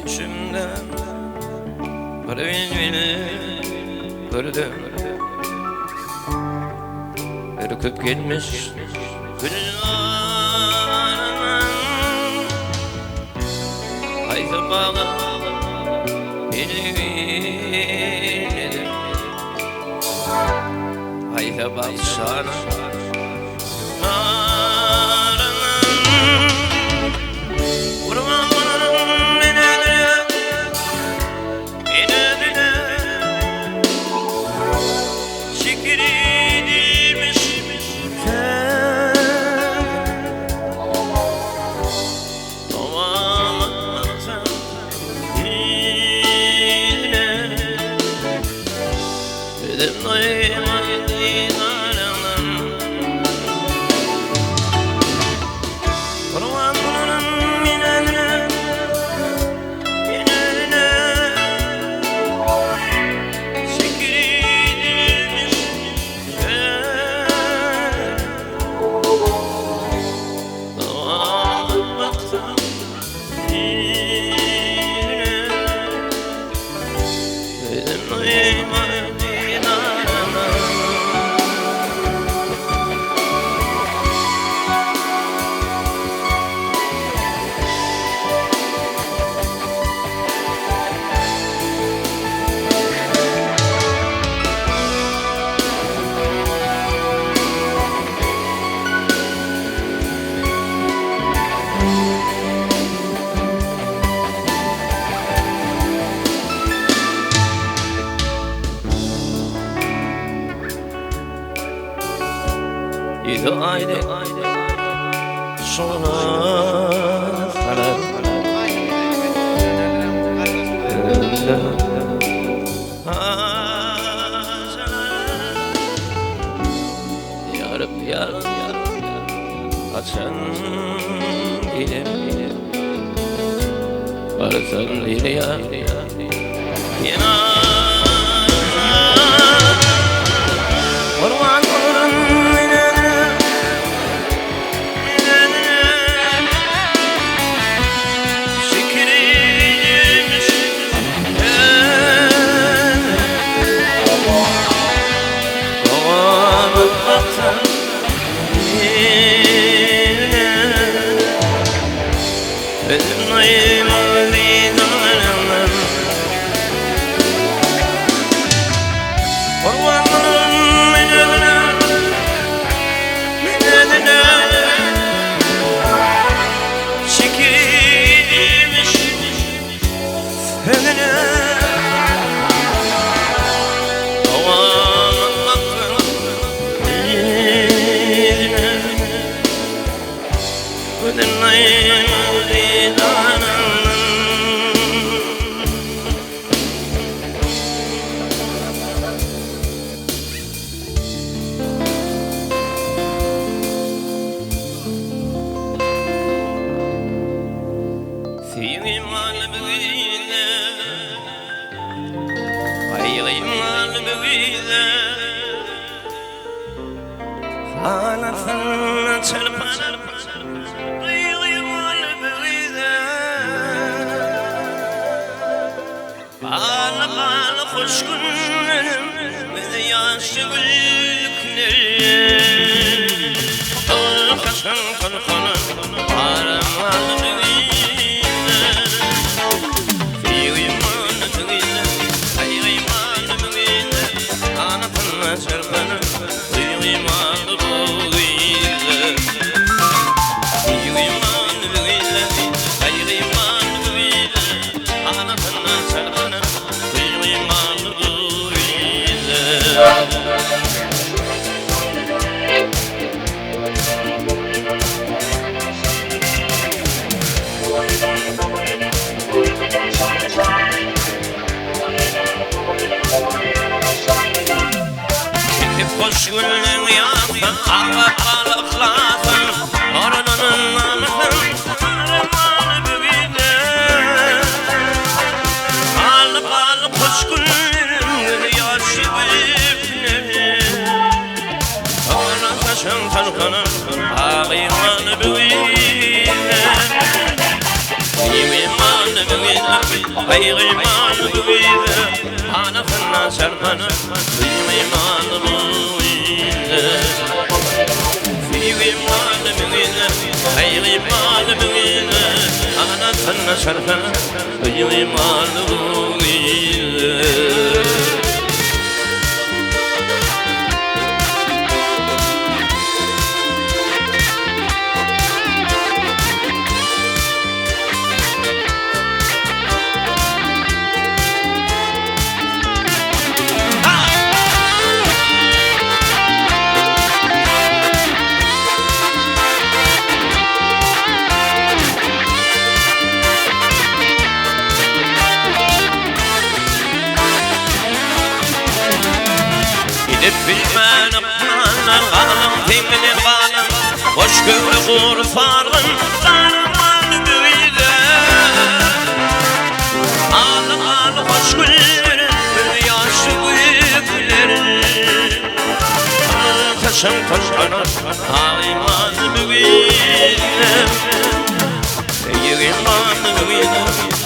Düşümden bir beni gördüm. Ürküp gelmiş güllerim. Haydi bağla beni dedim. Haydi bağışana Yedi aylık sonra karar yarıp açan gilim varsan bir yar hoş günlerim ve de yaşlı gülüklerim kaçan kanı aramlar düğünler Fiyuyman düğünler Hayyayman düğünler Anapınla çarpanı Fiyuyman düğünler Fiyuyman düğünler Hayyayman düğünler Anapınla çarpanı Hoş günlüğün yansın, ağlar balıklasın Oranının anısın, aramalı büyüde Balık hoş günlüğün yaşı büyükleri Oran saçın tanıkanın, ağıyman büyüde Yemin man büyüde غيمان بويدة أنا فنا شرفنا غيمان بويدة في غيمان بويدة غيمان بويدة أنا فنا شرفنا غيمان بويدة بالمان أقمانا الغالم في من الغالم واشكر غور فارغن غالمان بريدة غالم واشكر يا شويبلر تشم تشعر غالمان بريدة غالمان بريدة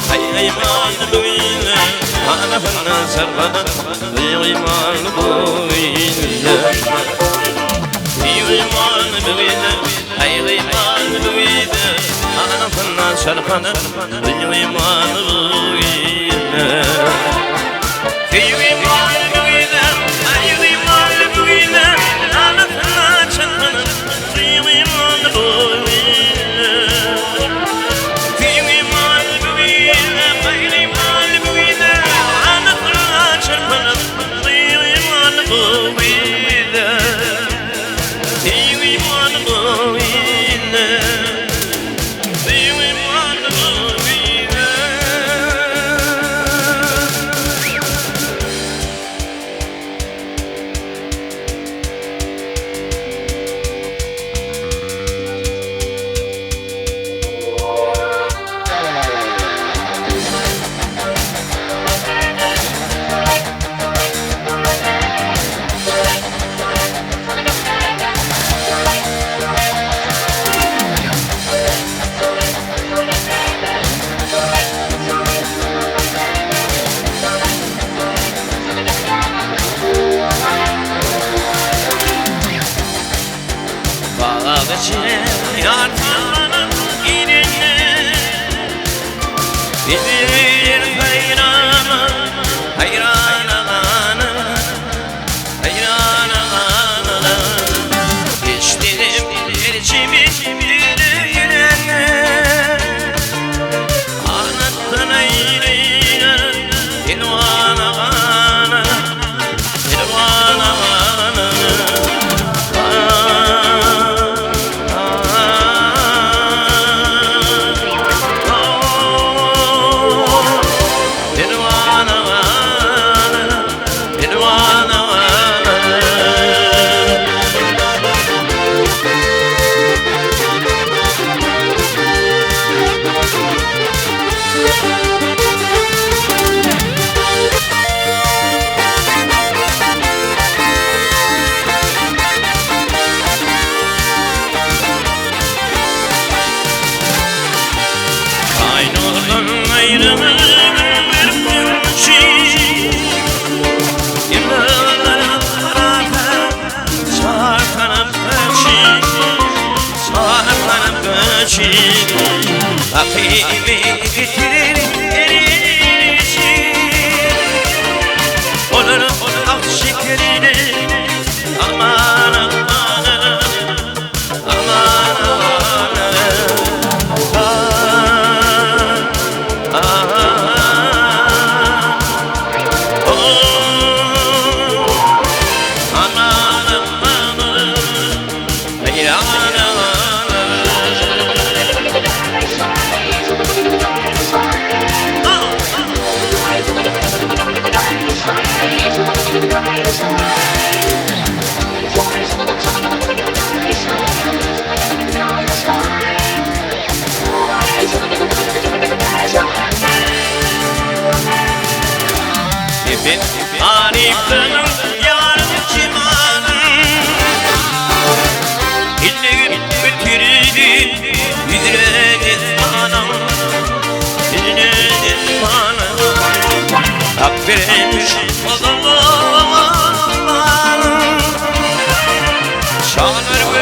غالمان بريدة أنا فنا سرنا غالمان بريدة غالمان بريدة غالمان بريدة أنا فنا سرنا غالمان بريدة غالمان بريدة غالمان بريدة أنا فنا سرنا غالمان yarmanın inine bir hayrana hayrana hayrana geçtim elçimi yüreğine anlattın eyleyine ilvana ilvana Akimi getirir erişir Onların ak şekerini aman aman aman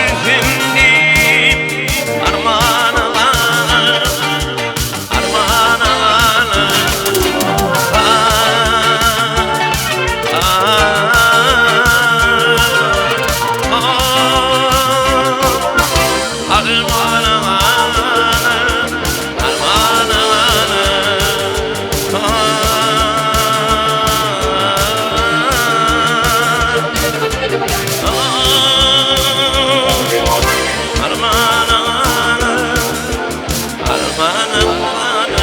zülfümdü armağan alanı, armağan alanı. Armağan alanı, armağan alanı.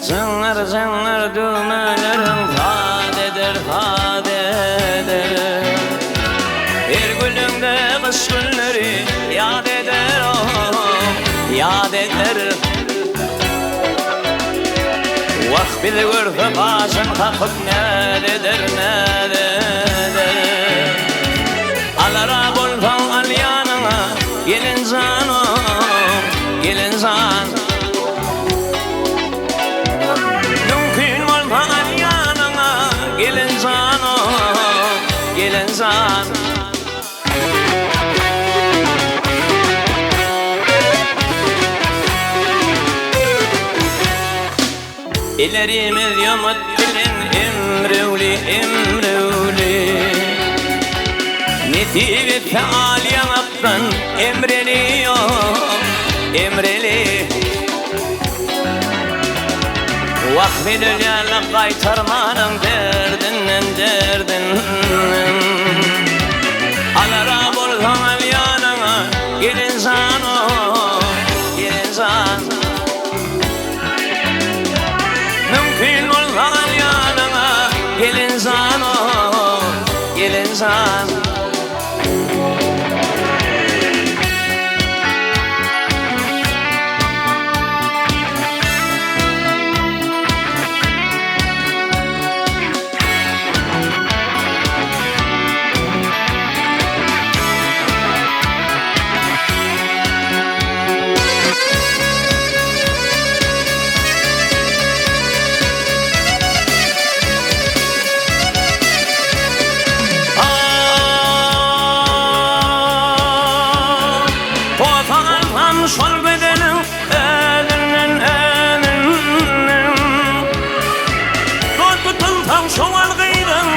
Zınlar zınlar düğmelerim fadedir, fadedir. Bir gülümde kış günleri yad eder, oh, yad eder. Vah bir görfe başın takıp nerededir, nerededir. Alara bulfan al yanına, gelin zanım, gelin zan. Gelin zanım, gelin zan. İlerimiz yamut dilin emrevli, emrevli. Netivi feal yanaktan emreliyor, emreli. Vakfı dönerle kaytarmanın derdinden, derdinden. Alara bulsan al yanına, gelin zanım, gelin zan. Mümkün olsan al yanına, gelin zanım, gelin zan. Sol bedenim elinden, elinden. Korkutun tam şoval kıydın,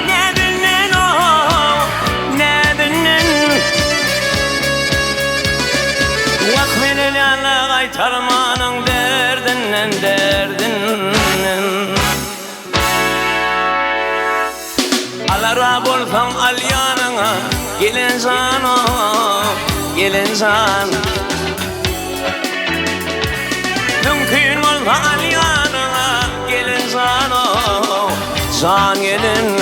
nedinden o, nedinden. Vakfini yana kaytarmanın derdinden, derdinden. Alara bulsan al yanına, gelin zanım, gelin zan. Mümkün olsan al yanına, gelin zanım, zan gelin.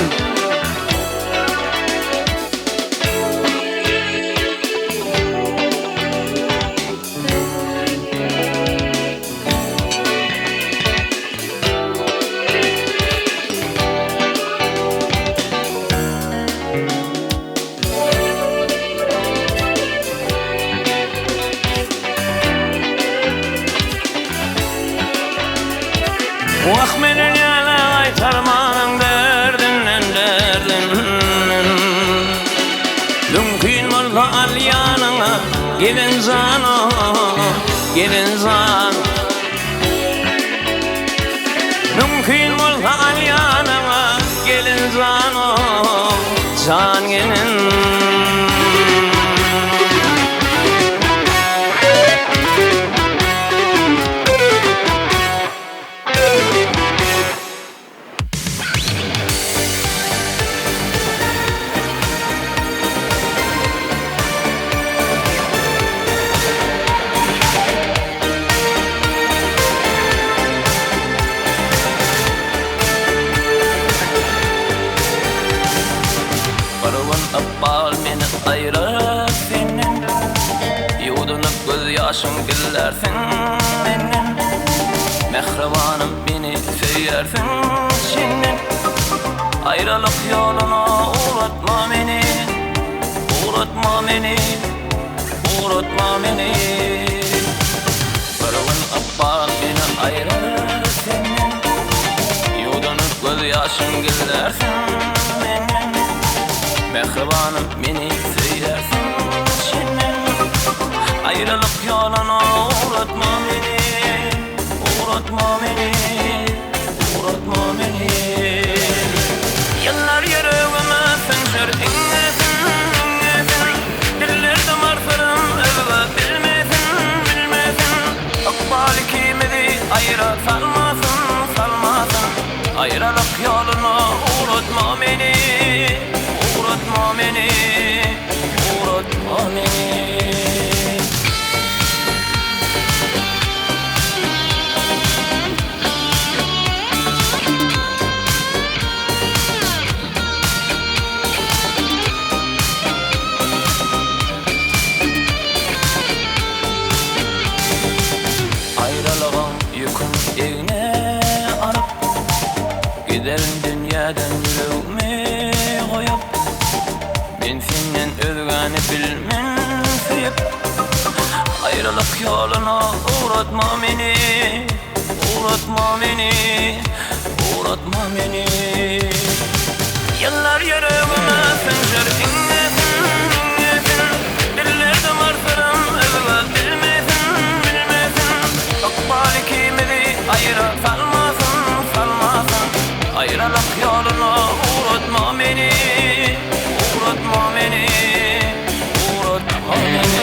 Vakfinin yana kaytarmanın derdinden, derdinden. Mümkün olsa al yanına, gelin zanım, gelin zan. Mümkün olsa al yanına, gelin zanım, zan gelin. meni ayırar senin. Yudunup göz yaşın gillersin menin. Mehribanım beni söyersin senin. Ayrılık yoluna uğratma beni, uğratma beni, uğratma beni. Bir gün abban beni ayırar senin. Yudunup göz yaşın gillersin menin. Mehribanım beni söyersin senin. Ayrılık yoluna uğratma beni, uğratma beni, uğratma beni. Yıllar yüreğime fınjır inlesin, inlesin. Dillerde marfırım övgü bilmesin, bilmesin. Akbali kimidi ayıra salmasın, salmasın. Ayrılık yoluna uğratma beni, uğratma beni, uğratma beni. Giderim dünyadan yüreğimi koyup, ben senden özgeni bilmem suyup. Ayrılık yoluna uğratma beni, uğratma beni, uğratma beni. Yıllar yüreğime fınjır inlesin, inlesin. Dillerde marfırım özgü bilmesin, bilmesin. Akbali kimidi ayıra salmasın, salmasın. Ayrılık yoluna uğratma beni, uğratma beni, uğratma beni.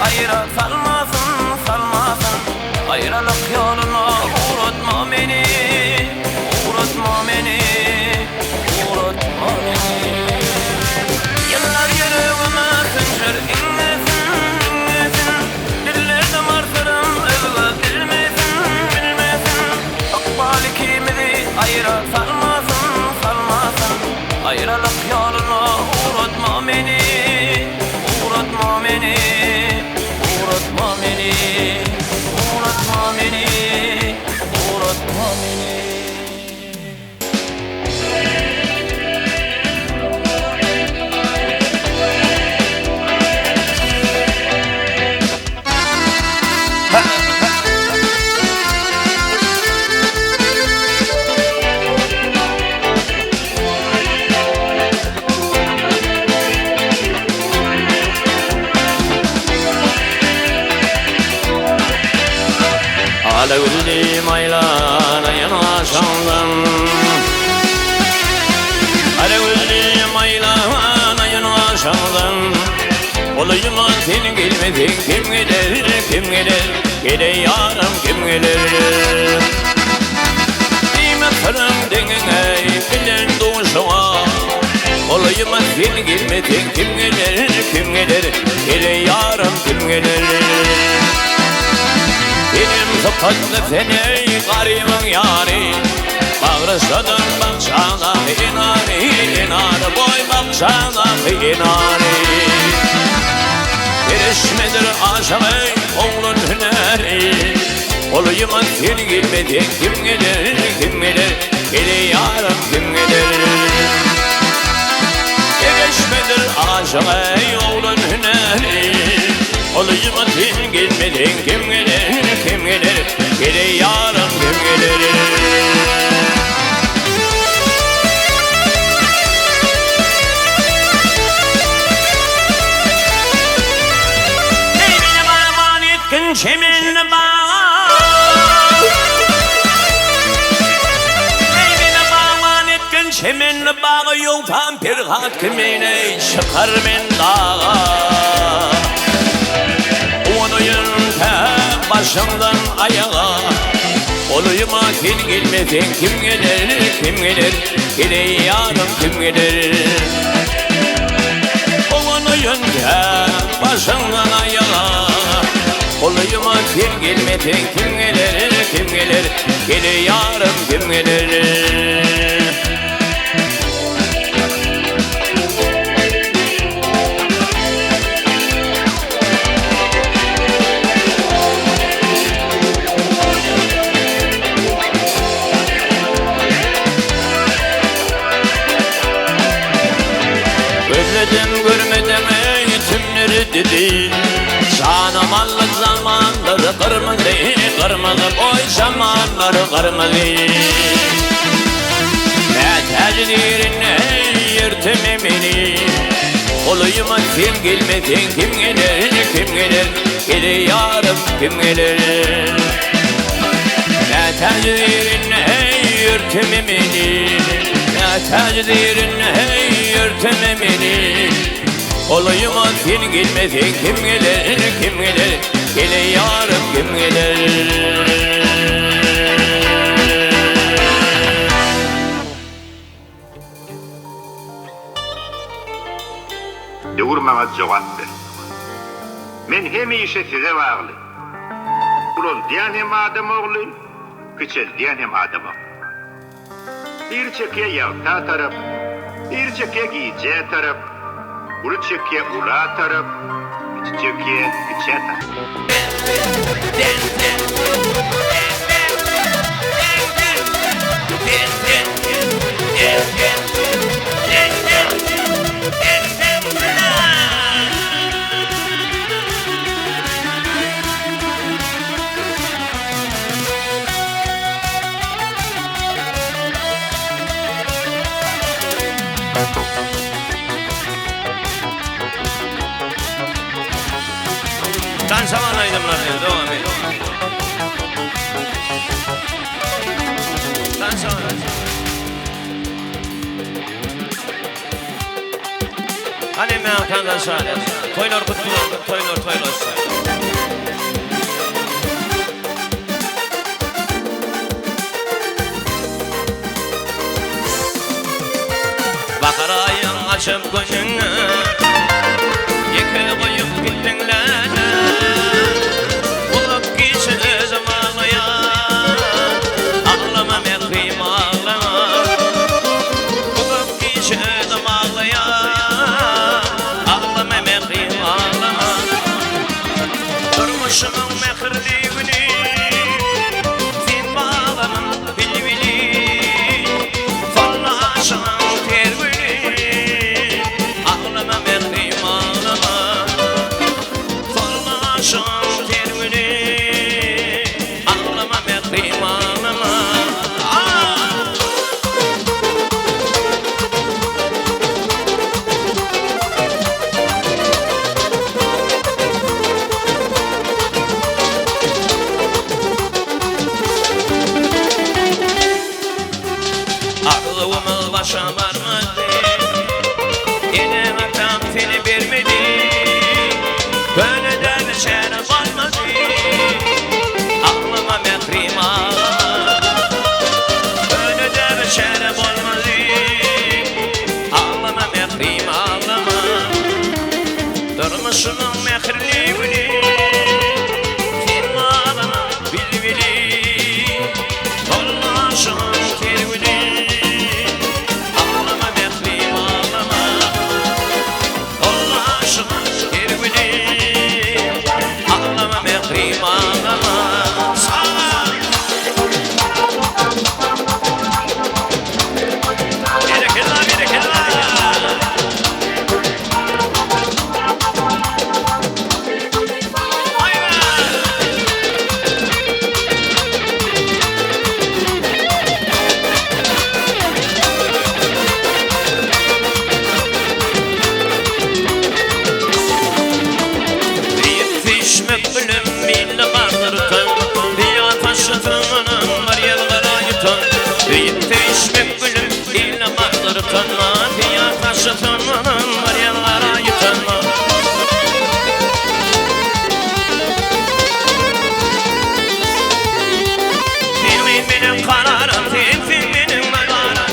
Ayıra salmasın, salmasın. Ayrılık yoluna uğratma beni, uğratma beni, uğratma beni. Yıllar yüreğime fınjır inlesin, inlesin. Dillerde marfırım özgü bilmesin, bilmesin. Akbali kimidi ayıra salmasın, salmasın. Ayrılık yoluna uğratma beni, uğratma beni, uğratma beni, uğratma beni, uğratma beni. Alevli maylana yanaşandım, alevli maylana yanaşandım. Olayıma sen gelmedin, kim gelir, kim gelir? Gele yarım kim gelir? Nimetlerim denine bilen doğuşuma. Olayıma sen gelmedin, kim gelir, kim gelir? Gele yarım kim gelir? Benim sıfatlı seni garibim yâri. Bağrışladın bakşana inari, inari. Boy bakşana inari. Erişmedir aşağı oğlun hüneri. Olayıma sen gelmedin, kim gelir, kim gelir? Gele yarım kim gelir? Erişmedir aşağı oğlun hüneri. Olayıma sen gelmedin, kim gelir, kim gelir? Gele yarım kim gelir? Kimin bağı yok vampir hat kimine çıkar men dağa. Onuyun tek başından ayağa. Oluyuma kim gelmedin kim gelir kim gelir. Gidey yarım kim gelir. Onuyun tek başından ayağa. Oluyuma kim gelmedin kim gelir kim gelir. Gidey yarım kim gelir. Görmedim eğitimleri dedi. Şanamallı zamanları kırmadı, kırmadı boy zamanları kırmadı. Tecdirine yırtım beni. Olayıma kim gelmedin kim gelir kim gelir. Gidi yarım kim gelir. Tecdirine yırtım beni. Tecdirine yırtım beni. Olayıma kim gelmedin kim gelir kim gelir. Gele yarım kim gelir. Durmama cevap ver. Men hemişe size bağlı. Ulan diyen hem adam oğlu, küçel diyen hem adam oğlu. Bir çekiye yavta taraf, bir çekiye giyeceği taraf, bir çekiye ula taraf, bir çekiye küçe taraf. Ben zamanlaydım lan diyor, devam et. Ben zamanlaydım. Hani mehkandan söyle. Toylar kutlu oldu, toylar söyle. Bakar ayın açıp gözünü, yıkı koyup gittinler. Bulup geçiniz ağlayan, ağlama mekhim ağlama. Bulup geçiniz ağlayan, ağlama mekhim ağlama. Durmuşumun mehirli günü, sen bağlanın bilbili. Fallaşan ter günü, ağlama mekhim ağlama. Fallaşan başa varmadı. Yine atam seni vermedi. Böyle de şeref olmadı. Ağlama mehrim ağlama. Böyle de şeref olmadı. Ağlama mehrim ağlama. Durmuşunun mehirli günü. Sen ağlama bilbili. Dolmuşun tergülü. yutanma Dünya taşı tanmanın var yanlara yutanma Filmin benim kararım Filmin benim kararım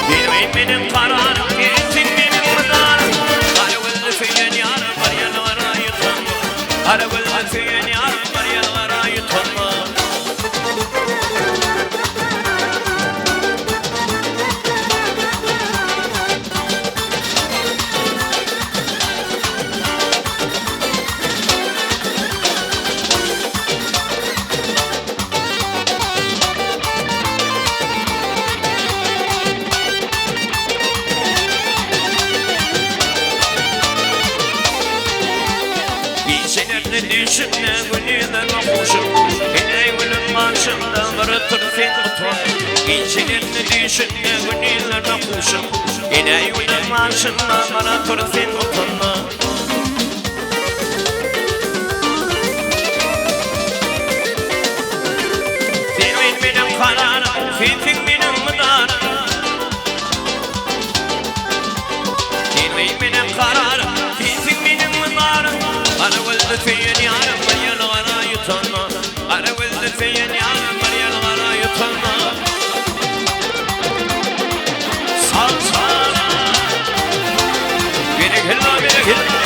Filmin benim kararım Filmin benim kararım Hadi vıldı fiyen yarım var yanlara yutanma Hadi vıldı fiyen yarım var yanlara yutanma Düşünme günüden okuşum Yine gülün başımda varıtır fin otur İncilerini düşünme günüden okuşum Yine gülün başımda varıtır fin oturma Filmin benim kararım Filmin benim mıdarım Filmin benim kararım Filmin benim mıdarım Ara vıldı fiyen yarım var yanlara yutanma Ara vıldı fiyen yarım var yanlara yutanma Sal sana Biri gilla biri gilla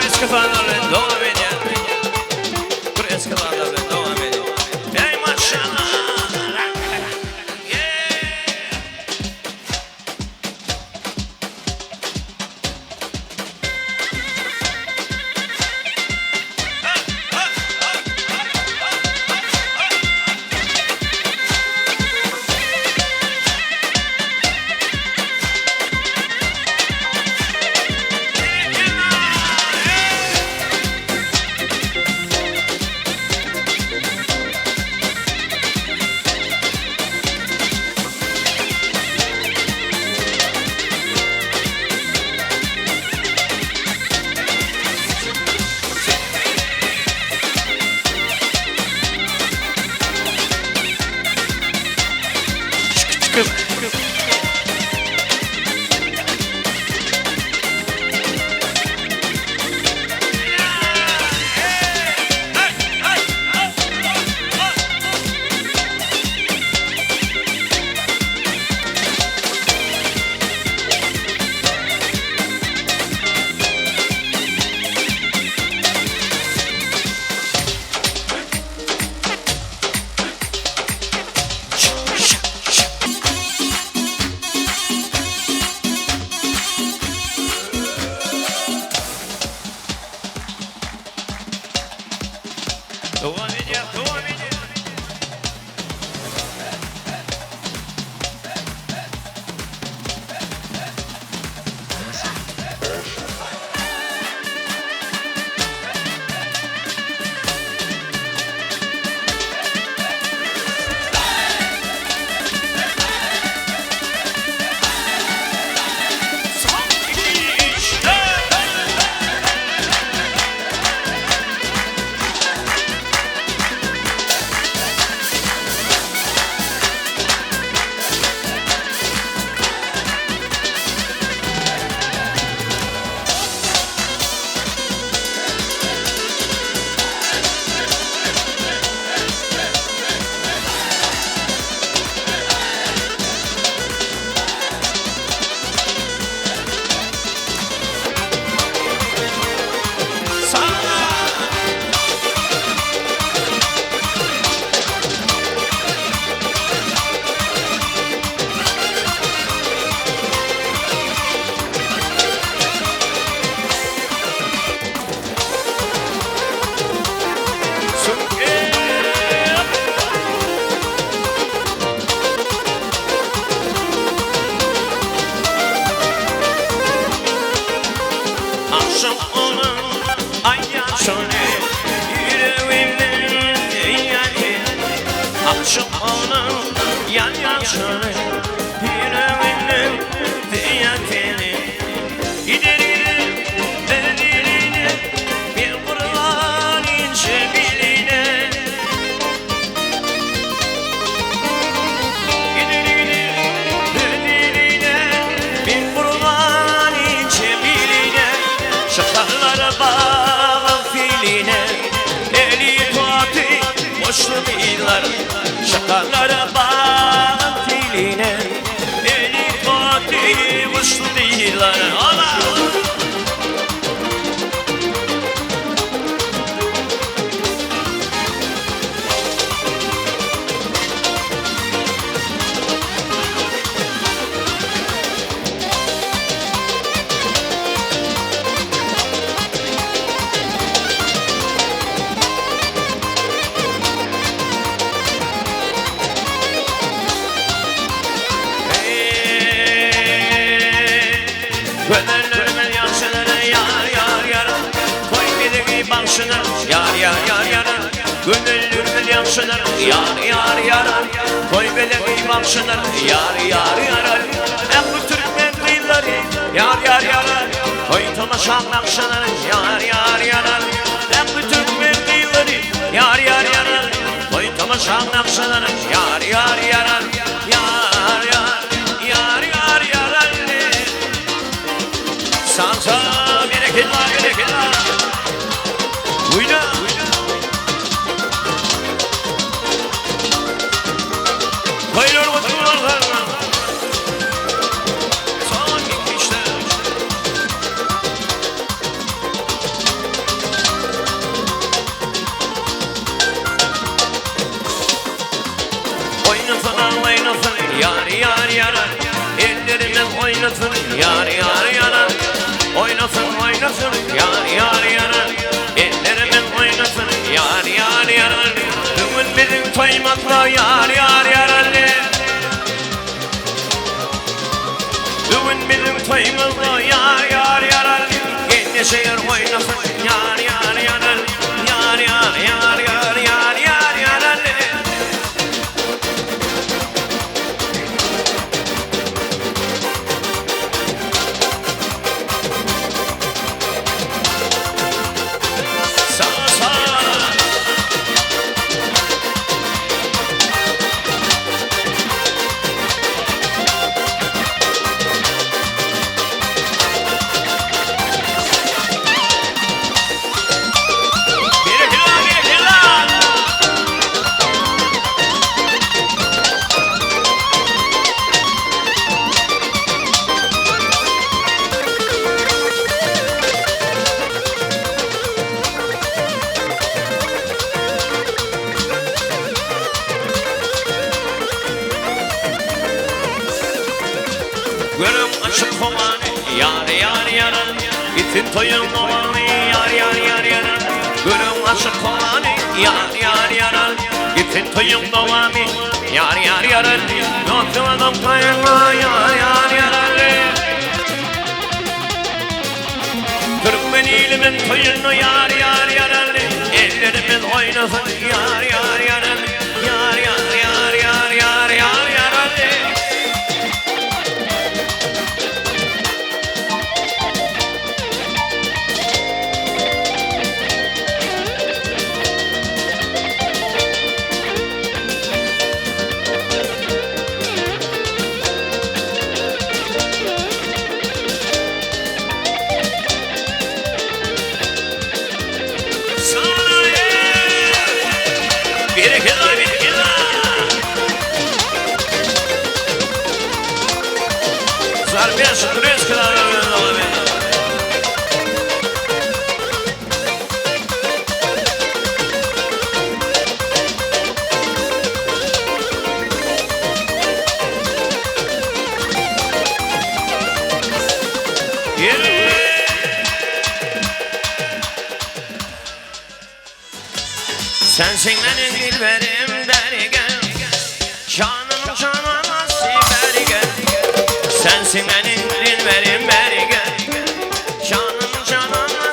Eskalarla devam ediyor. Bu eskalarla devam ediyor. Ey maşallah. aşık olan ay yaşını yüreğimden yani aşık olan yan yaşını yüreğimden diyetini giderim eline bir kurban ince biline Bağım filine eli tuati boşlu değiller şakalara bağım filine eli tuati boşlu değiller Allah Gönüllerimin yaşları yar yar koy bir başına yar Gönüllerimin yaşları yar koy bir başına yar En bu Türkmen kıyıları yar koy tolaşan akşaları yar En bu Türkmen kıyıları yar koy tolaşan akşaları yar Sansa gerekirler Uyna Koyulur mutlular Sağ gitmişler Oynasın yar Ellerimden oynasın yar Oynasın yar Ellerimin oynasın yar Bugün bizim toymakla yar Bugün bizim toymakla yar Gene şehir oynasın yar Gönlüm açık kovanı yar Gittin toyun olanı yar Gönlüm açık kovanı yar Gittin toyun olanı yar Yoktu adam kayınla yar Türkmen ilimin toyunu yar Ellerimin oynasın yar Zarbiasz Kryska Sensin benim dilberim beri gel Canım canıma beri gel Sensin benim dilberim beri gel Canım canıma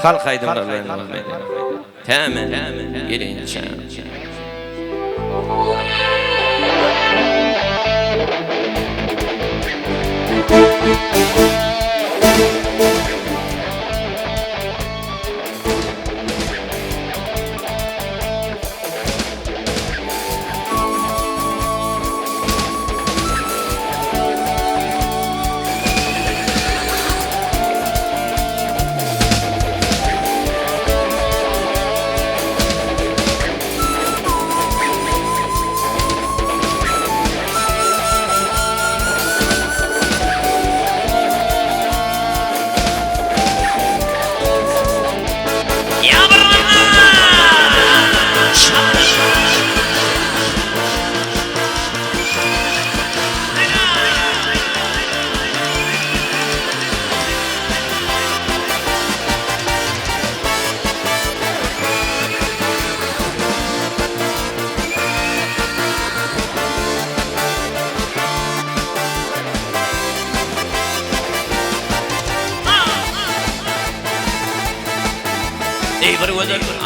Halk aydınlarından Temen gelince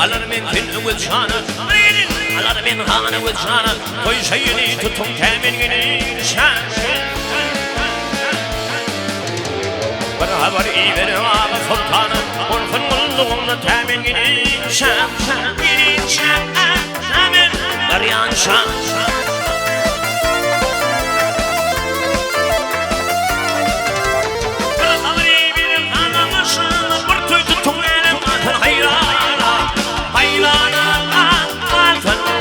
Alır men fin with Shana, alır men hana with Shana. Koy şeyini tutun temenini şan. Bana haber ileri ama sultanı, orfun mulluğumla temenini şan. Gidin şan, temen varyan şan. Bana haber ileri hana şan, bir tuy tutun elim atın hayran.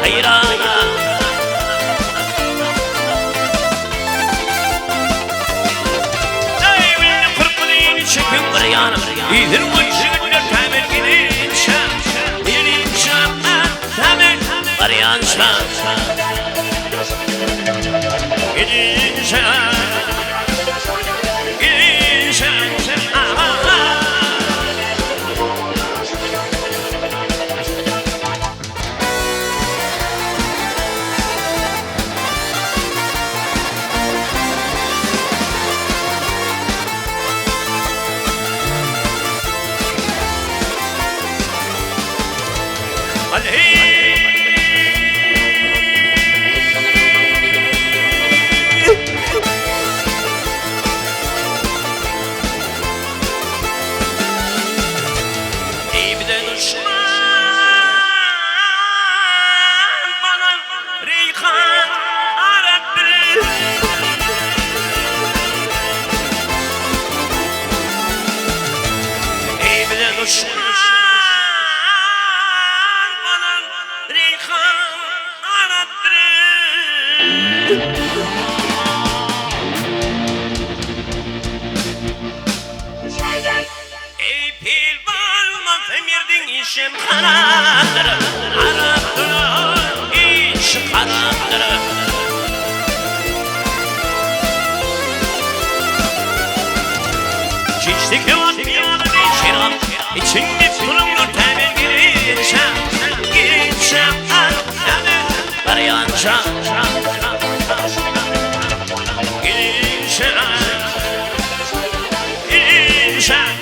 Hayrana Dayımın kırpılığını çekin varyanım İdir vıcıgınlar temel gidin şan Gidin şan temel varyan şan Gidin şan Gidin şan İşim karandır, Arap'tır, iş karandır. Çiştik yalan dünyanın içiram, içinde bulunur temel girişem, girişem, temel varyanşam, girişem, girişem.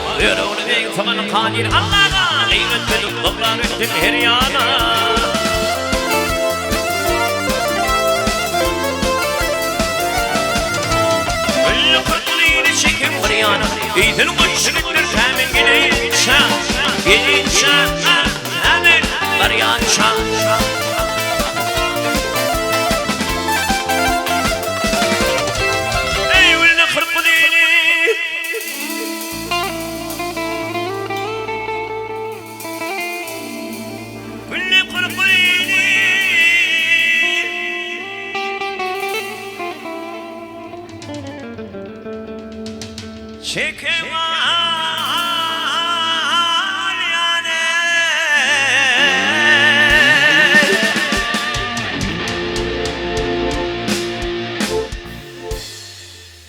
Yürüğünü değil zaman kadir Allah'a gayret edip toplar ettin her yana Öllü kırtlığını çekin var yana İdin başlıktır temin gidince Gidince hemen var yana şan. Ey ulne kırpı dini, ulne kırpı dini. Çekemal yani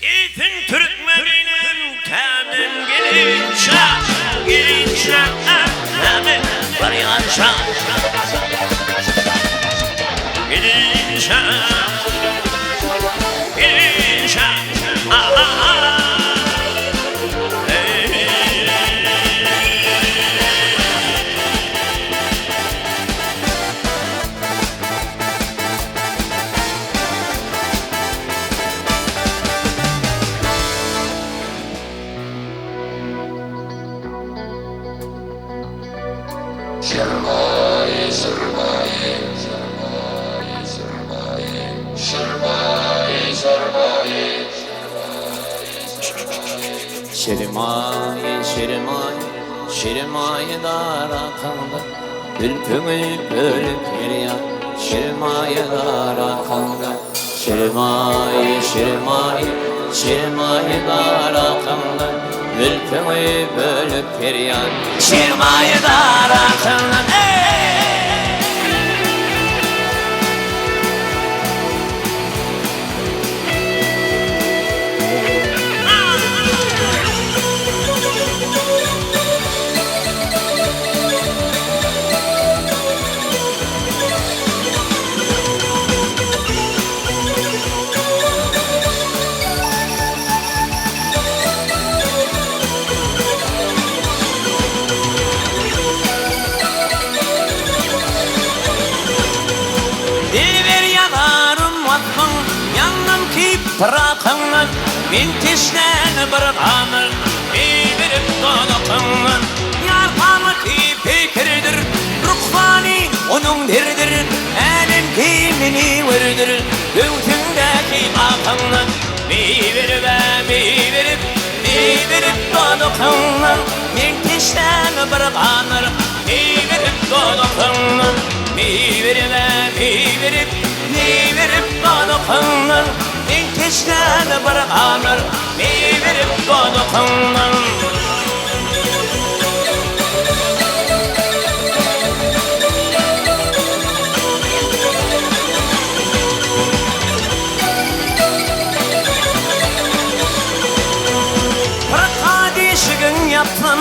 İtin Türkmeninin temin gelince temin var yanca gelince Şirmaye dara kaldı, ülkümü bölüp yeriya. Şirmaye dara kaldı, şirmaye dara kaldı, ülkümü bölüp yeriya. Şirmaye dara kaldı. Bırakınlar, bin tişten bir tamir, birip dolakınlar. Yarkanı ki fikirdir, rukbani onun dirdir, elin kimini verdir, göğsündeki akınlar. Birip dolakınlar, bin tişten bir tamir, birip dolakınlar. Birip dolakınlar, İnkişten bir amir, verip konukundan. Bir kadişigin yaptın,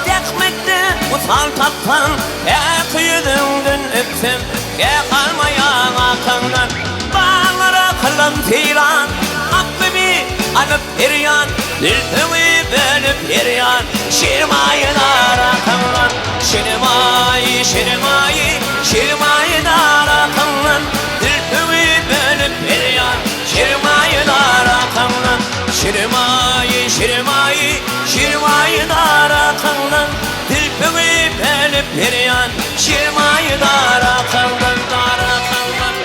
dekmekte utan taptan. Yüzünden öpsem, kalmayan akından. Bağlara kılın filan, aklımı alıp yeriyan, diltimi bölüp yeriyan. Şirmaye dara kanlan, şirmaye dara kanlan, diltimi bölüp yeriyan. Şirmaye dara kanlan, şirmaye dara kanlan, diltimi bölüp yeriyan. Şirmaye dara kanlan, dara kanlan.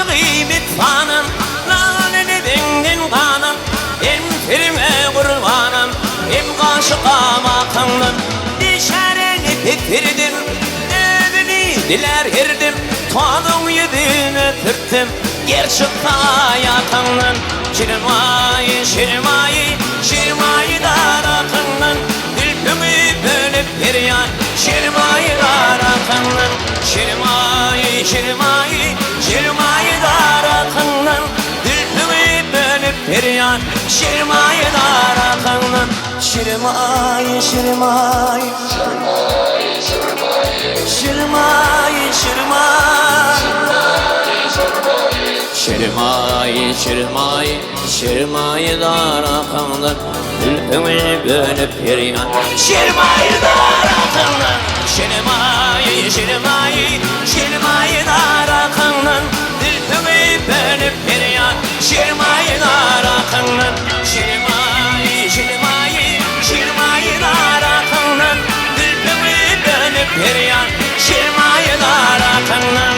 Gıybet fanım, laneni dengin kanım. Hem firme kurbanım, hem kaşıkama kanım. Dişereni bitirdim, evini diler herdim. Tuadın yedine tırttım gerçek hayatından. Şirmayı, şirmayı, şirmayı darakından. Dilpimi bölüp peryan, şirmayı darakından. Şirmayı, şirmayı, şirmayı darakından. Dilpimi bölüp peryan, şirmayı darakından. Şirmayı, şirmayı, şirmayı, şirmayı, şirmayı, şirmayı darakından. Dilpimi bölüp peryan, şirmayı darakından. Şirmayı, şirmayı, şirmayı darakından. Dilpimi bölüp peryan, şirmayı darakından. Şirmayı, şirmayı, şirmayı darakından. Dilpimi bölüp peryan, şirmayı darakından.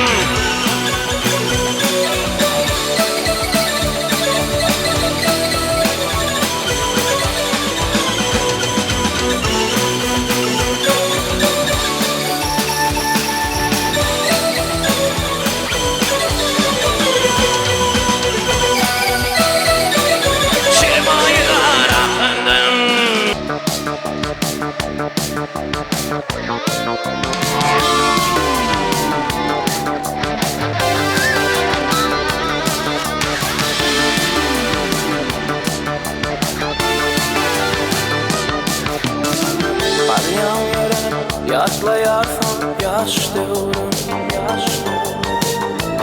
Yaşlayarsın yaş devrim, yaş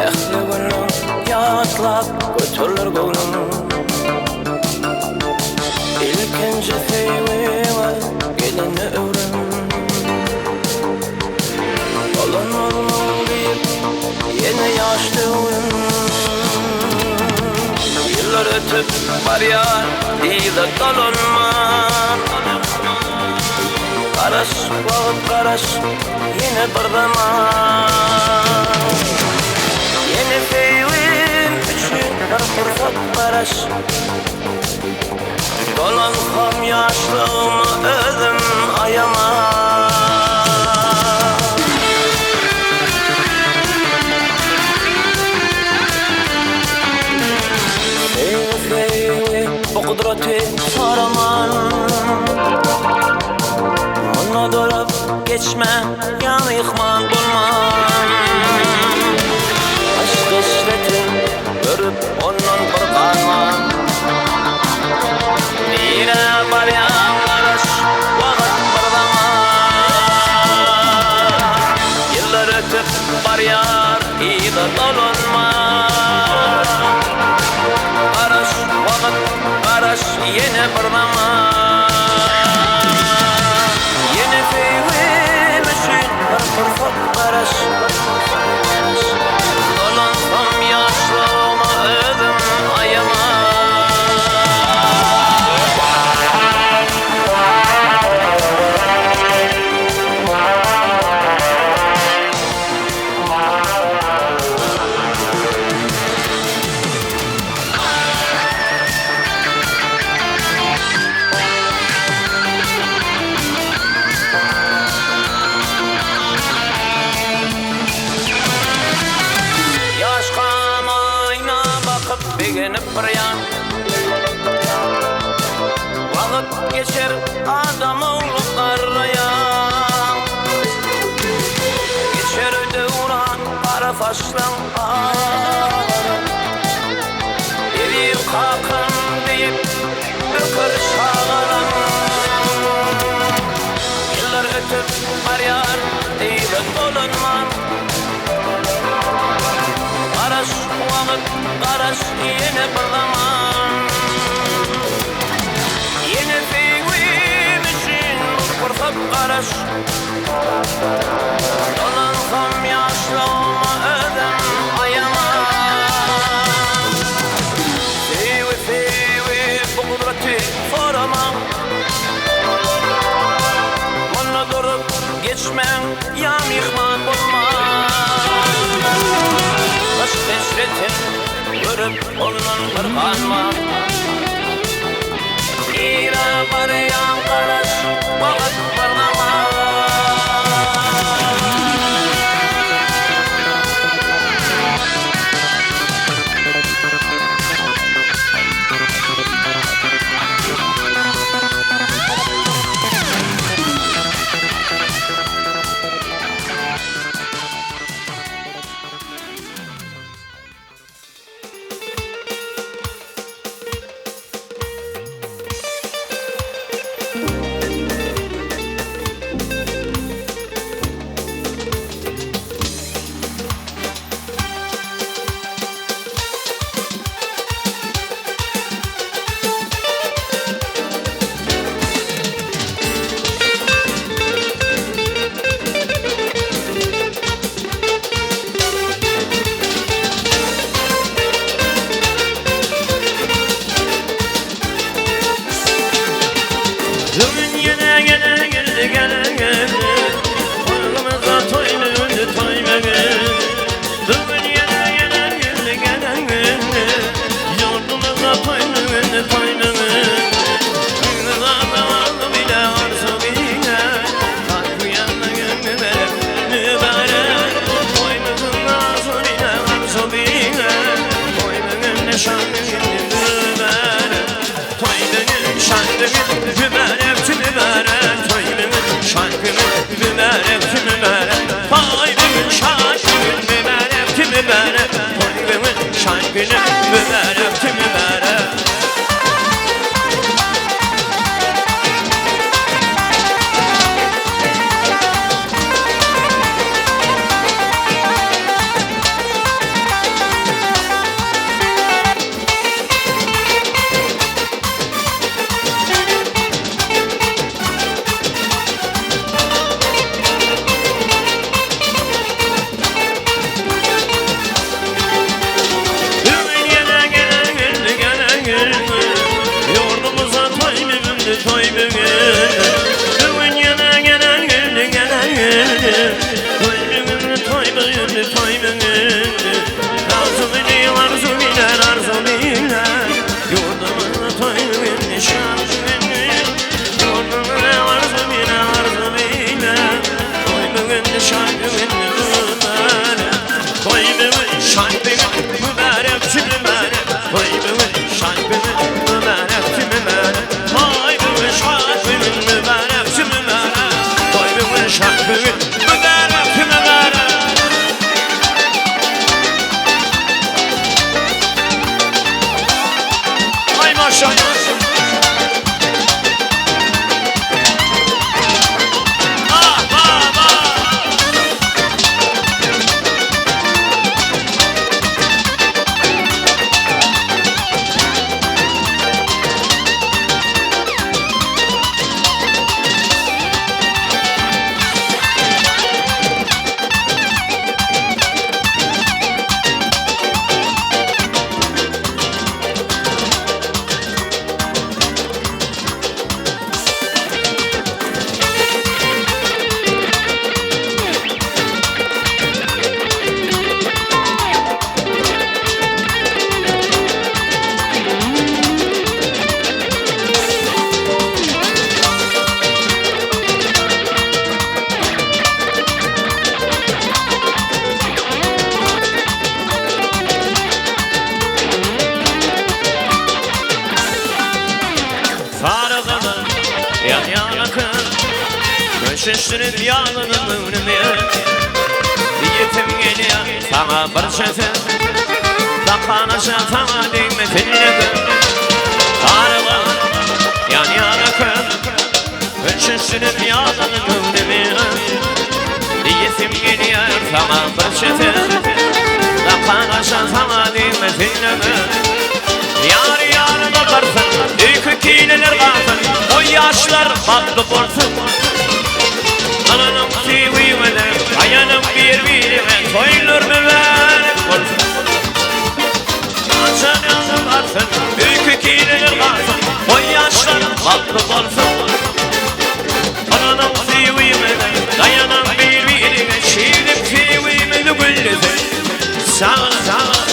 ehli günüm yaşlap götürür gönlüm. İlkinci sevime gelini öğren. Olan olmam bir yeni yaş devrim. Yıllar ötüp var ya diye dolanma. Karaş, vakit karaş, yine bir zaman. Yeni feyvin için bir fırsat karaş. Dolansam yaşlığımı özüm ayama. Feyvi, bu kudreti soraman. Ona durup geçme, yanı yıkman bulmam. Aşk işletin, görüp ondan korkanmam. Nire var ya karış, vakit bir zaman. Yıllar ötüp var yar, iyi de dolunma. Karış, vakit karış, yine bir zaman. Fırsat karaş, dolansam yaşlığıma özüm ayama. Beginip bir yan vakit geçer adam oğlu karayan. Geçer devran kara saçlan bir kakın deyip dökür şağıran. Yıllar ötüp var yar deyip dolunman. Karaş vakit karaş yine bir zaman. Yine feyvim için fırsat karaş. Dolansam yaşlığıma özüm ayama. Feyvi feyvi bu kudreti soramam. Bana durup geçmen yan yıkman bulmam. Aşk esretin görüp ondan kırkanmam. İra var yan karaş, vakit var zaman. benim mübarekti mübarek. Şiştirip yanının önüme Yiğitim geliyor sana bir şefim Dakanışa sana değme filleri Sarılan yan yana kız Şiştirip yanının önüme Yiğitim geliyor sana bir şefim Dakanışa sana değme filleri Yar yarına varsın Büyük kileler kalsın O yaşlar batlı borsun Ananım siviyle, ayanım birbirime Soyulur mübarek olsun Açan yanım varsın, büyük kileler kalsın O yaşlarım batlı olsun Ananım siviyle, ayanım birbirime Şiirim sivime de güllüsün Sağ sağ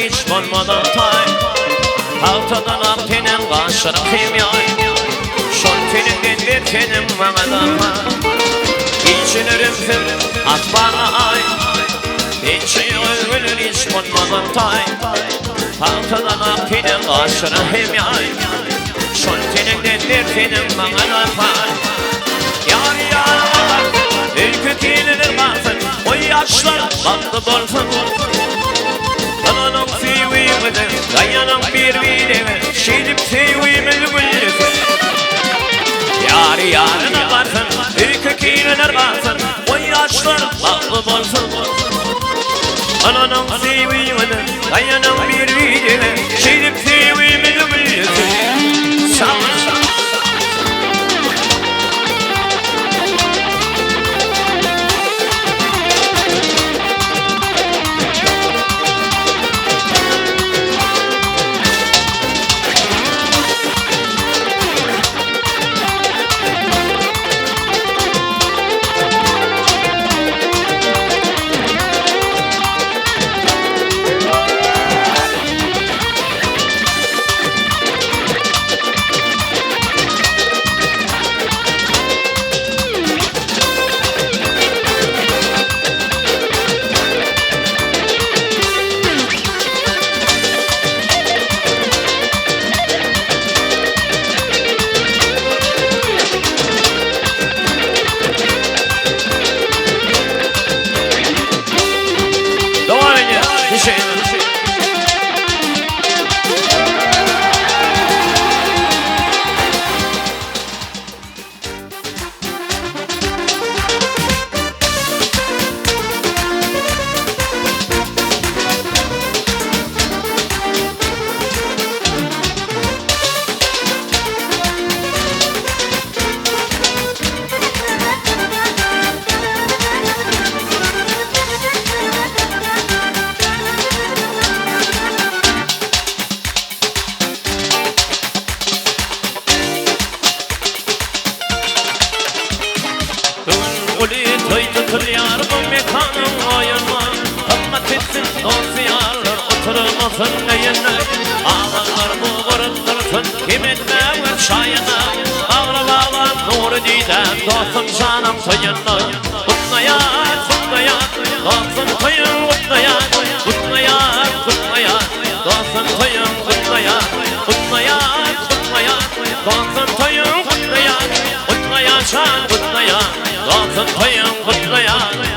hiç olmadan tay Haltadan altının kaşırım kimyay Şoltinin dindirtenim mağadan İçinirim film at bana ay İçi ölür hiç olmadan tay Haltadan altının kaşırım kimyay Şoltinin dindirtenim mağadan Yar yar ülkü kilinir baksın O yaşlar batlı bolsun Ananım sivime de dayanam birbirine Şidip sivime de güllüsün Yar yarına varsın ülkü kilinir baksın O yaşlar batlı bolsun Ananım sivime de dayanam birbirine Şidip sivime de güllüsün Sağ sağ Kıl yarımın mekanın oyunu hımmet etsin dosyalar oturmasın neyine ağlarlar bu kırıttırsın kiminle şayına ağra bağlan nuru didem dostum canım sayınlar kutlayan kutlayan dostum sayın kutlayan kutlayan kutlayan dostum sayın kutlayan kutlayan kutlayan dostum sayın kutlayan kutlayan şan kutlayan dostum sayın kutlayan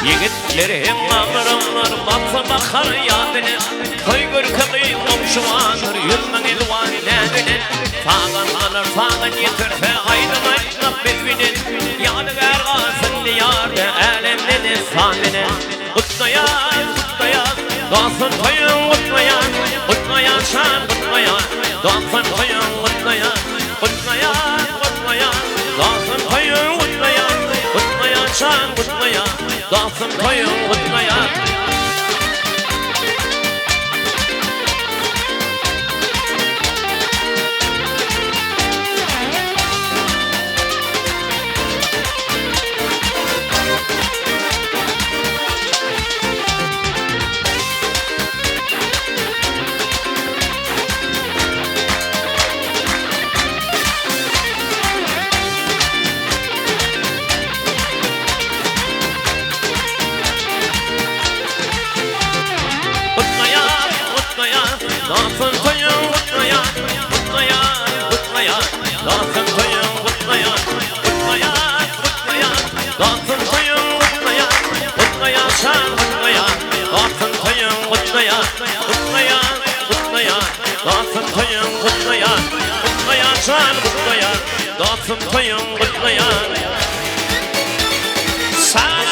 Yigitlerim ağırımlar baksa bakar yadine Koy gürkeli komşuvanır yürmen ilvan nedine Sağdan alır sağdan yetirse aydın açlık bezvinin Yadıgar kalsın diyarda elemlini sahline Kutlayan kutlayan dostun koyun kutlayan Kutlayan şan kutlayan dostun koyun kutlayan Kutlayan kutlayan dostun koyun kutlayan Kutlayan şan kutlayan dostum koyun kutlayan Dostum koyun kutlayan, kutlayan, kutlayan Dostum koyun kutlayan, kutlayan, kutlayan Dostum koyun kutlayan, kutlayan şan kutlayan Dostum koyun kutlayan, kutlayan, kutlayan Dostum koyun kutlayan, kutlayan şan kutlayan Dostum koyun kutlayan Sana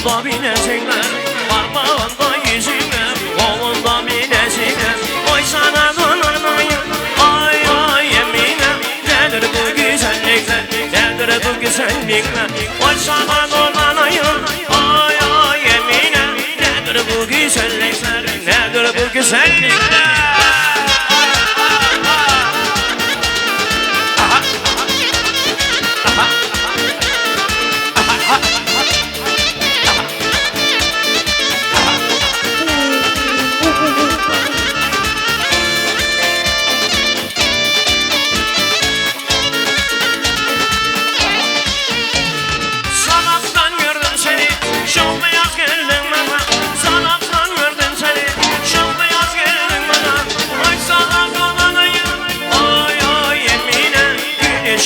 Kolunda binesinler, parmağında yüzüne Kolunda binesinler, oy sana donanayım Ay ay yemine, nedir bu güzellikler Nedir bu güzellikler, oy sana donanayım Ay ay yemine, nedir bu güzellikler Nedir bu güzellikler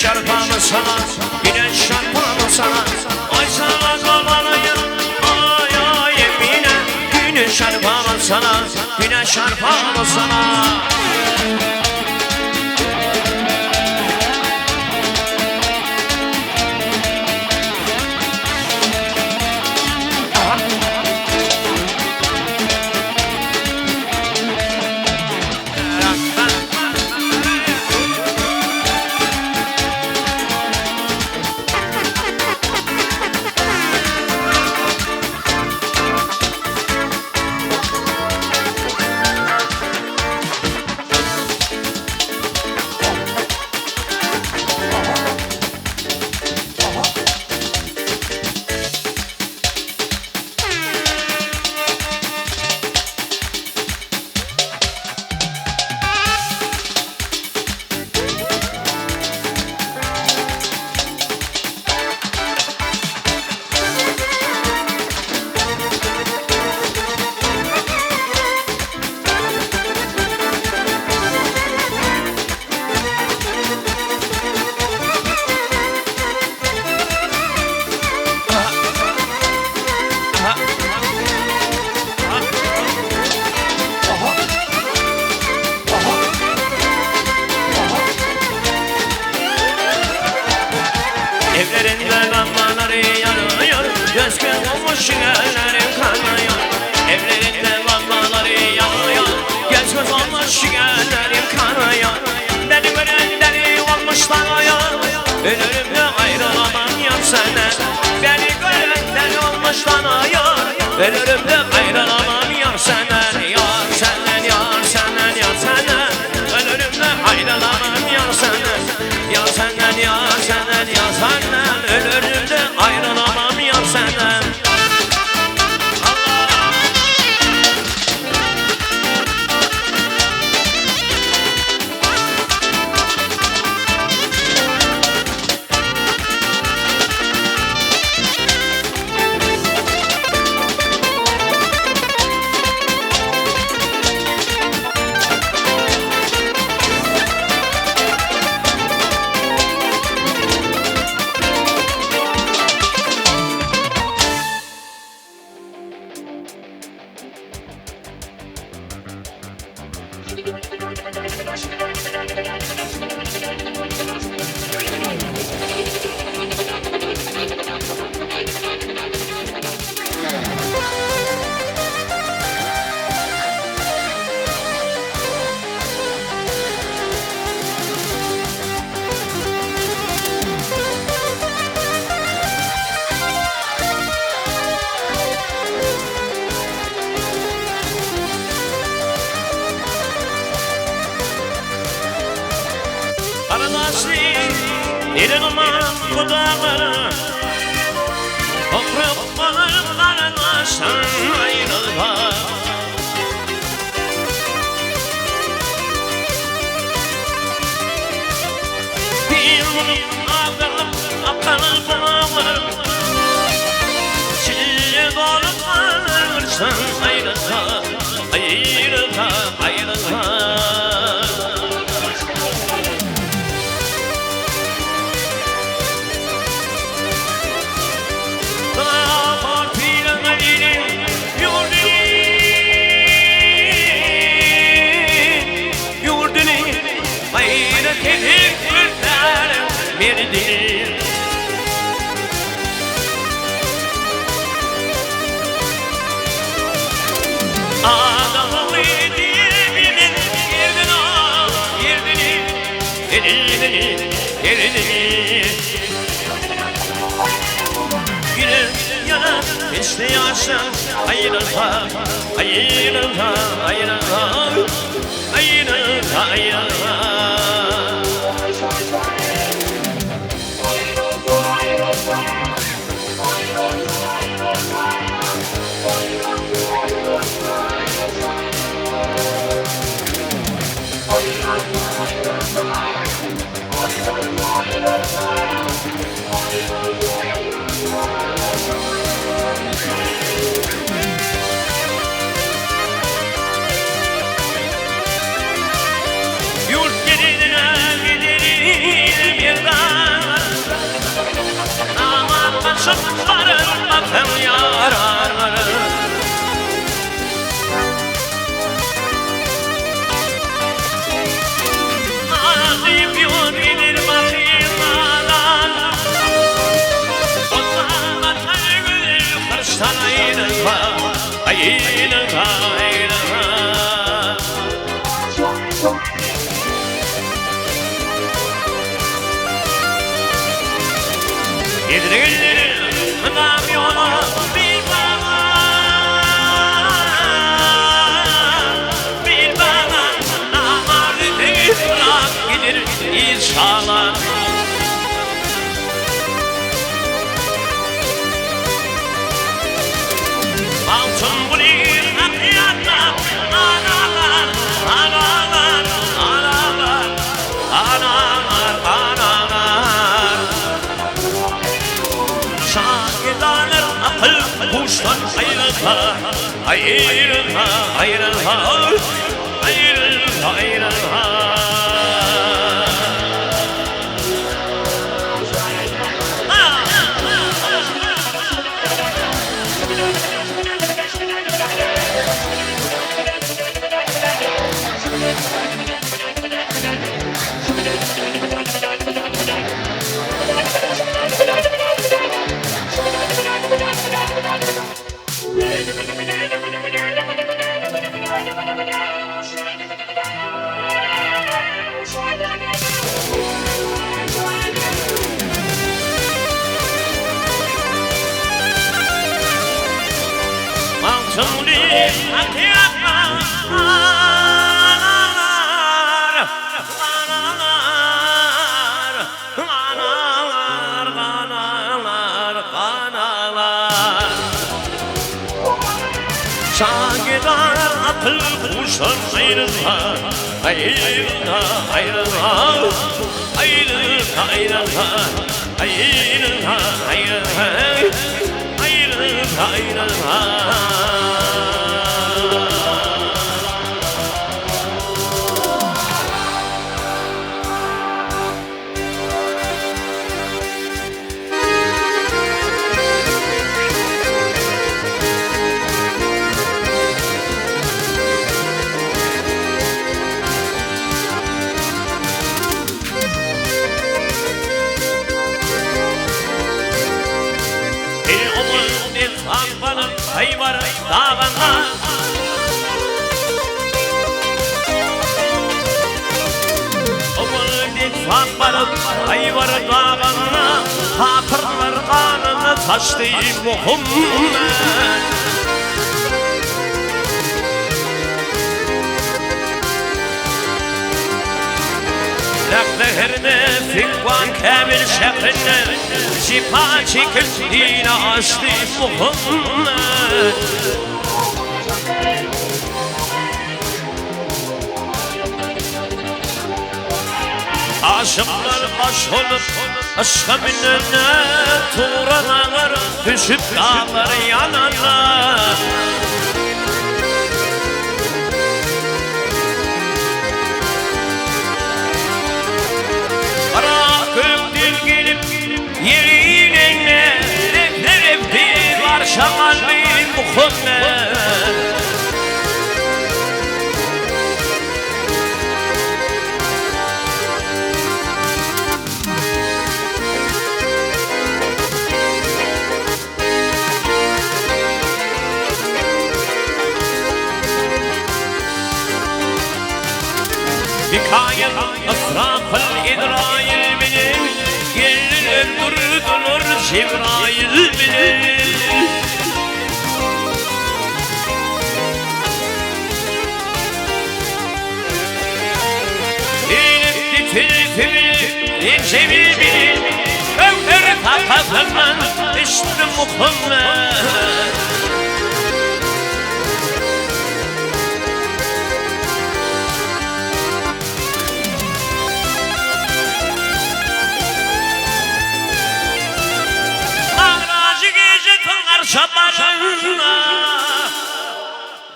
Şarpanı sana, güneş şarpanı sana Ay sana kalmalıyım, ay ay yemine Güneş şarpanı sana, güneş şarpanı sana Göz göz olmuş ellerim kanıyor. Evlerinde lambaları yanıyor. Göz göz olmuş ellerim kanıyor. Beni gören deli olmuş tanıyor. Ölürüm de ayrılamam yar senden. Beni gören deli olmuş tanıyor. Ölürüm de ayrılamam yar senden. Yar senden, yar senden, yar senden. Ölürüm de ayrılamam yar senden. Yar senden, yar senden, yar senden. Ölürüm de ayrılamam yar senden. İlmam bu dağlara Oturup bağırlarına sen ayrılma Bir vurup ağırıp akanır bağır Çiğe dolup ağırsan ayrılma Ayrılma, ayrılma Verdi Adamı yediğimin yerden al Yerini Güne yana işte yaşa Ayrılma, ayrılma, ayrılma Ayrılma, ayrılma Yurt yerine gidelim bir daha Aman başım varım bakım yararlarım Ağlayıp yol gelir bakayım ağlar Ondan atar gülür kırıştan ayrılma Ayrılma, ayrılma Yedirgillerim nam yola bir bana Bir bana namardı değil bırak gider inşallah Altın bulir akıyatla analar Analar, analar Analar, analar Şahidanır akıl kuştan ayrılma Ayrılma, ayrılma Ayrılma, ayrılma altınlı akıyaklar Şagidar atıl kuşlar ayrılma Ayrılma, ayrılma Ayrılma, ayrılma Ayrılma, ayrılma Ayrılma, ayrılma Akbanım hayvarı dağına Omurdik akbanım hayvarı dağına Hatırlar kanını taştı Muhammed Nekleherine fikvan kamil şehrine Şifa çekip dine açtı Muhammed Aşıklar baş olup aşka minene Tuğralar düşüp dağlar yanarlar Yerine bir var şakalli Muhammed Hikayem asrafıl idrail benim Gelir durdurur Cebrail bilir Dinip titrifimi Cemil bilir Ömür takatından işte Muhammed Şabarına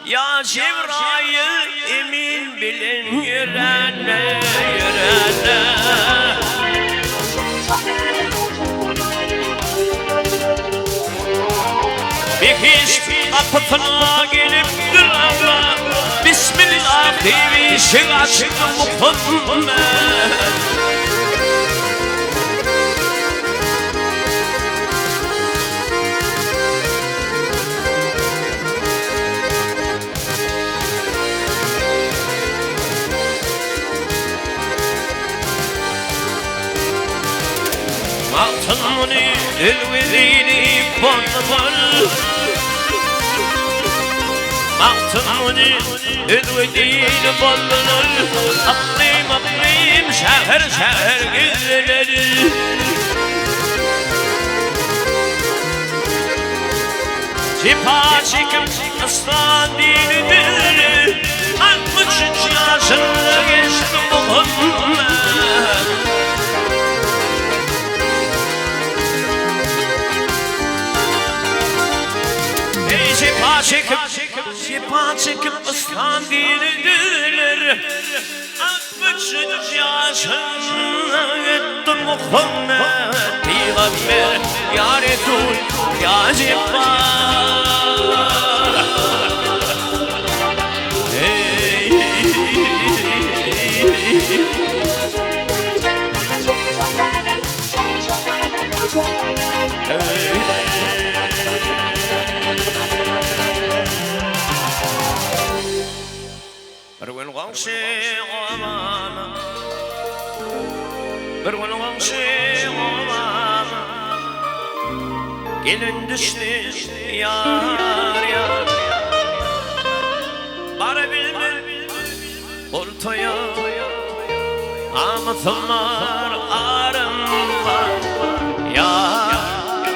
Ya Cebrail emin bilin yürene yürene Bir hiç kapısına gelip durana Bismillah diye şıraçlı Muhammed Altınını elverili bol Altınını elverili bol Aklayım aklayım şehir şehir gezileri Şifa çekip aslan dinidir 63 yaşında geçti Muhammed Şifa çekip ıslan dinidir 63 yaşına gitti Muhammed Peygamber ya Resul ya Cebbar Gelin düştü yar yar ortaya amasınlar arım var. Yar,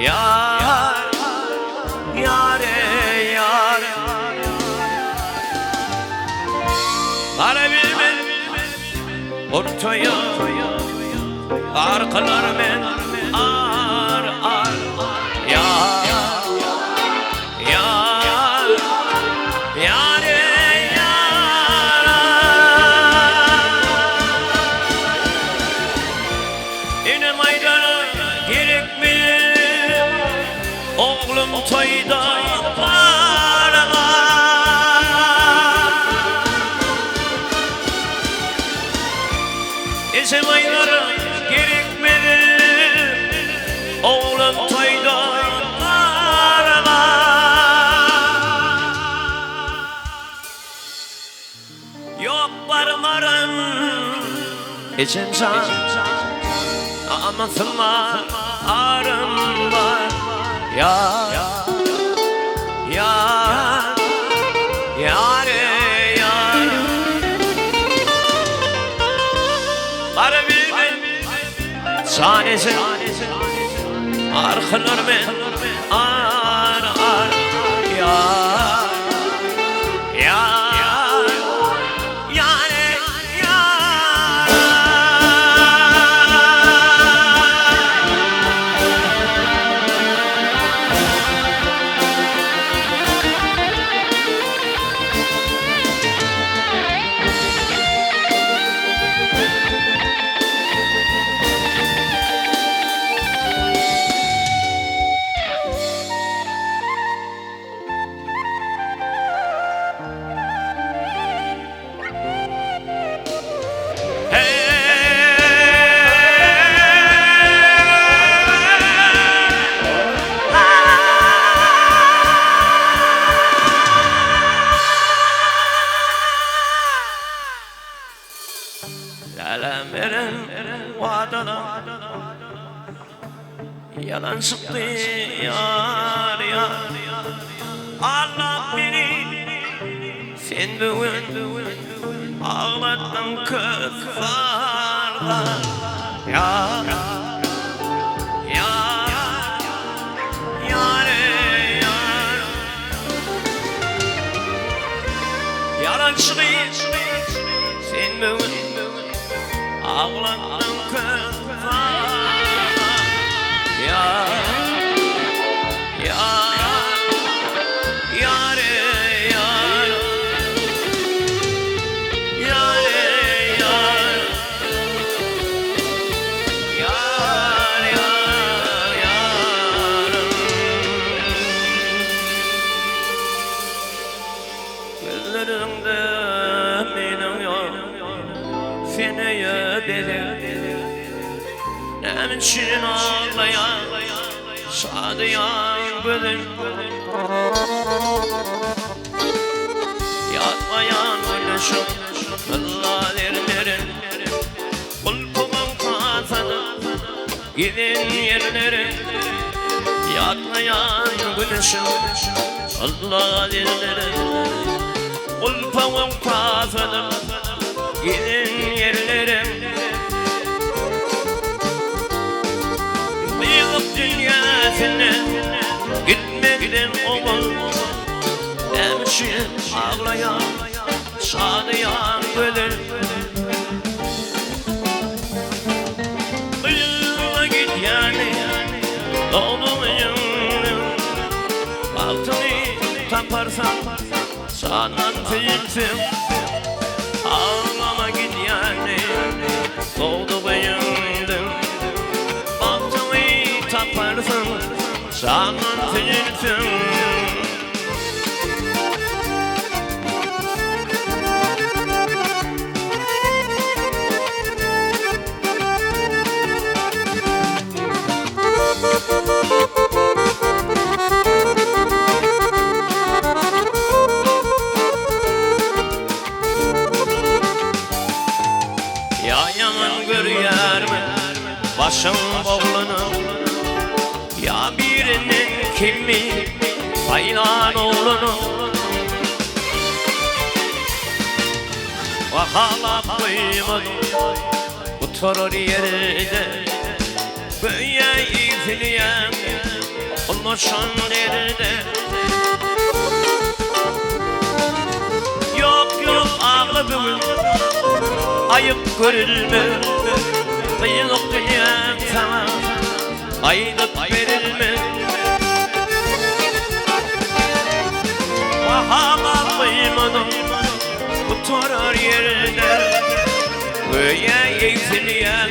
yar, yare, yar. Bana bilmem ortaya arkalar men ar ar. Yar, yar, yare, yar. Yine maydana gerek mi? Oğlum toyda var. Ese maydana gerekmedi. Oğlum toyda var. Yok varmarım için can amasınlar arım var. Yar, yar, yare, yar. Bana bilmem sanesi arkalar men ar ar. Yar, yar, yare, yar. Eren vadana yalan çıktı yar yar. Allah beni sen bugün ağlattın kızlarla. Yar, yar, yare, yar. Yalan çıktı sen bugün ağlattın kızlarla. Yar, yar, yare, yar. Yare, yar. Yar, yar, yarım. Gözlerimde benim yok seni ödedim. Nemin şirin ağlayan şadıyan gülüm. Yatmayan gülüşüm Allah derlerin. Kulpumun kafanı gidin yerlerin. Yatmayan gülüşüm Allah derlerin. Kulpumun kafanı gidin yerlerin. Yıkıp dünyasını gitmekten olur. Hemşin ağlayan şadıyan gülür. Yıla git yani doğdum yanım. Altını taparsan sana tüyütüm. Ağlama git yani doğdum yanım. Altını taparsan sana tüyütüm. Ya yaman görüyer mi başım boğlanır. Ya birinin kimi paylan oğlunu. Vahalap duymadım oturur yerde böyle izleyen konuşan nerede yok yok ağladım ayıp görülme kıyılık dünya sana aylık verilme vahalap duymadım oturur yerde böyle izleyen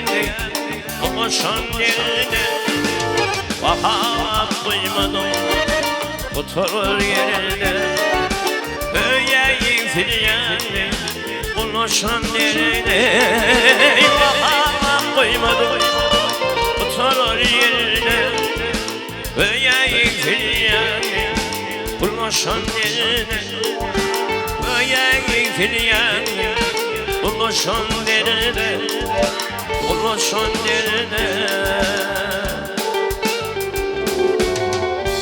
konuşan nerede vahalap duymadım oturur yerinde böyle izleyen konuşan nerede vahalap duymadım oturur yerinde böyle izleyen konuşan nerede böyle izleyen konuşan nerede konuşan nerede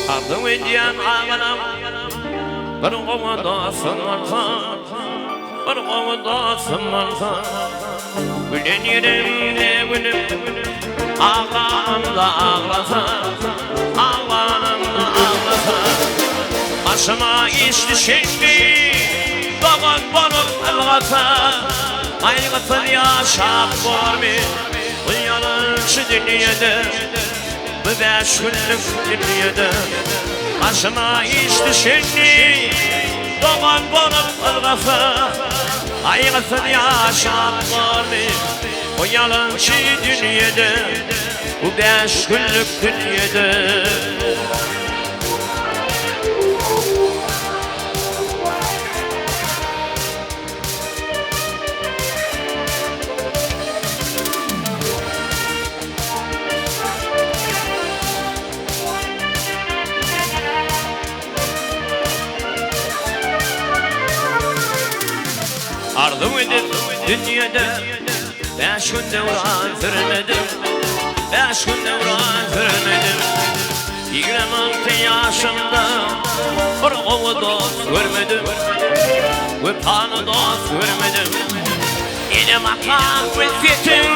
Ardım indiyen ağanam bir kovadasın varsa bir kovadasın varsa gülen yerimde gülüm ağanam da ağlasa ağanam da ağlasa başıma iş düşendi doğan bolup algasa aygıtın yaşap görmüş bu yalın şu dünyada bu 5 günlük dünyada başıma iş düşendi doğan bolup algasa aygıtın yaşap görmüş bu yalın şu dünyada bu 5 günlük dünyada Ardım edip dünyada 5 günde uğran sürmedim 5 günde uğran sürmedim 26 yaşımda bir kova dost görmedim bir tane dost görmedim yine makam külfetim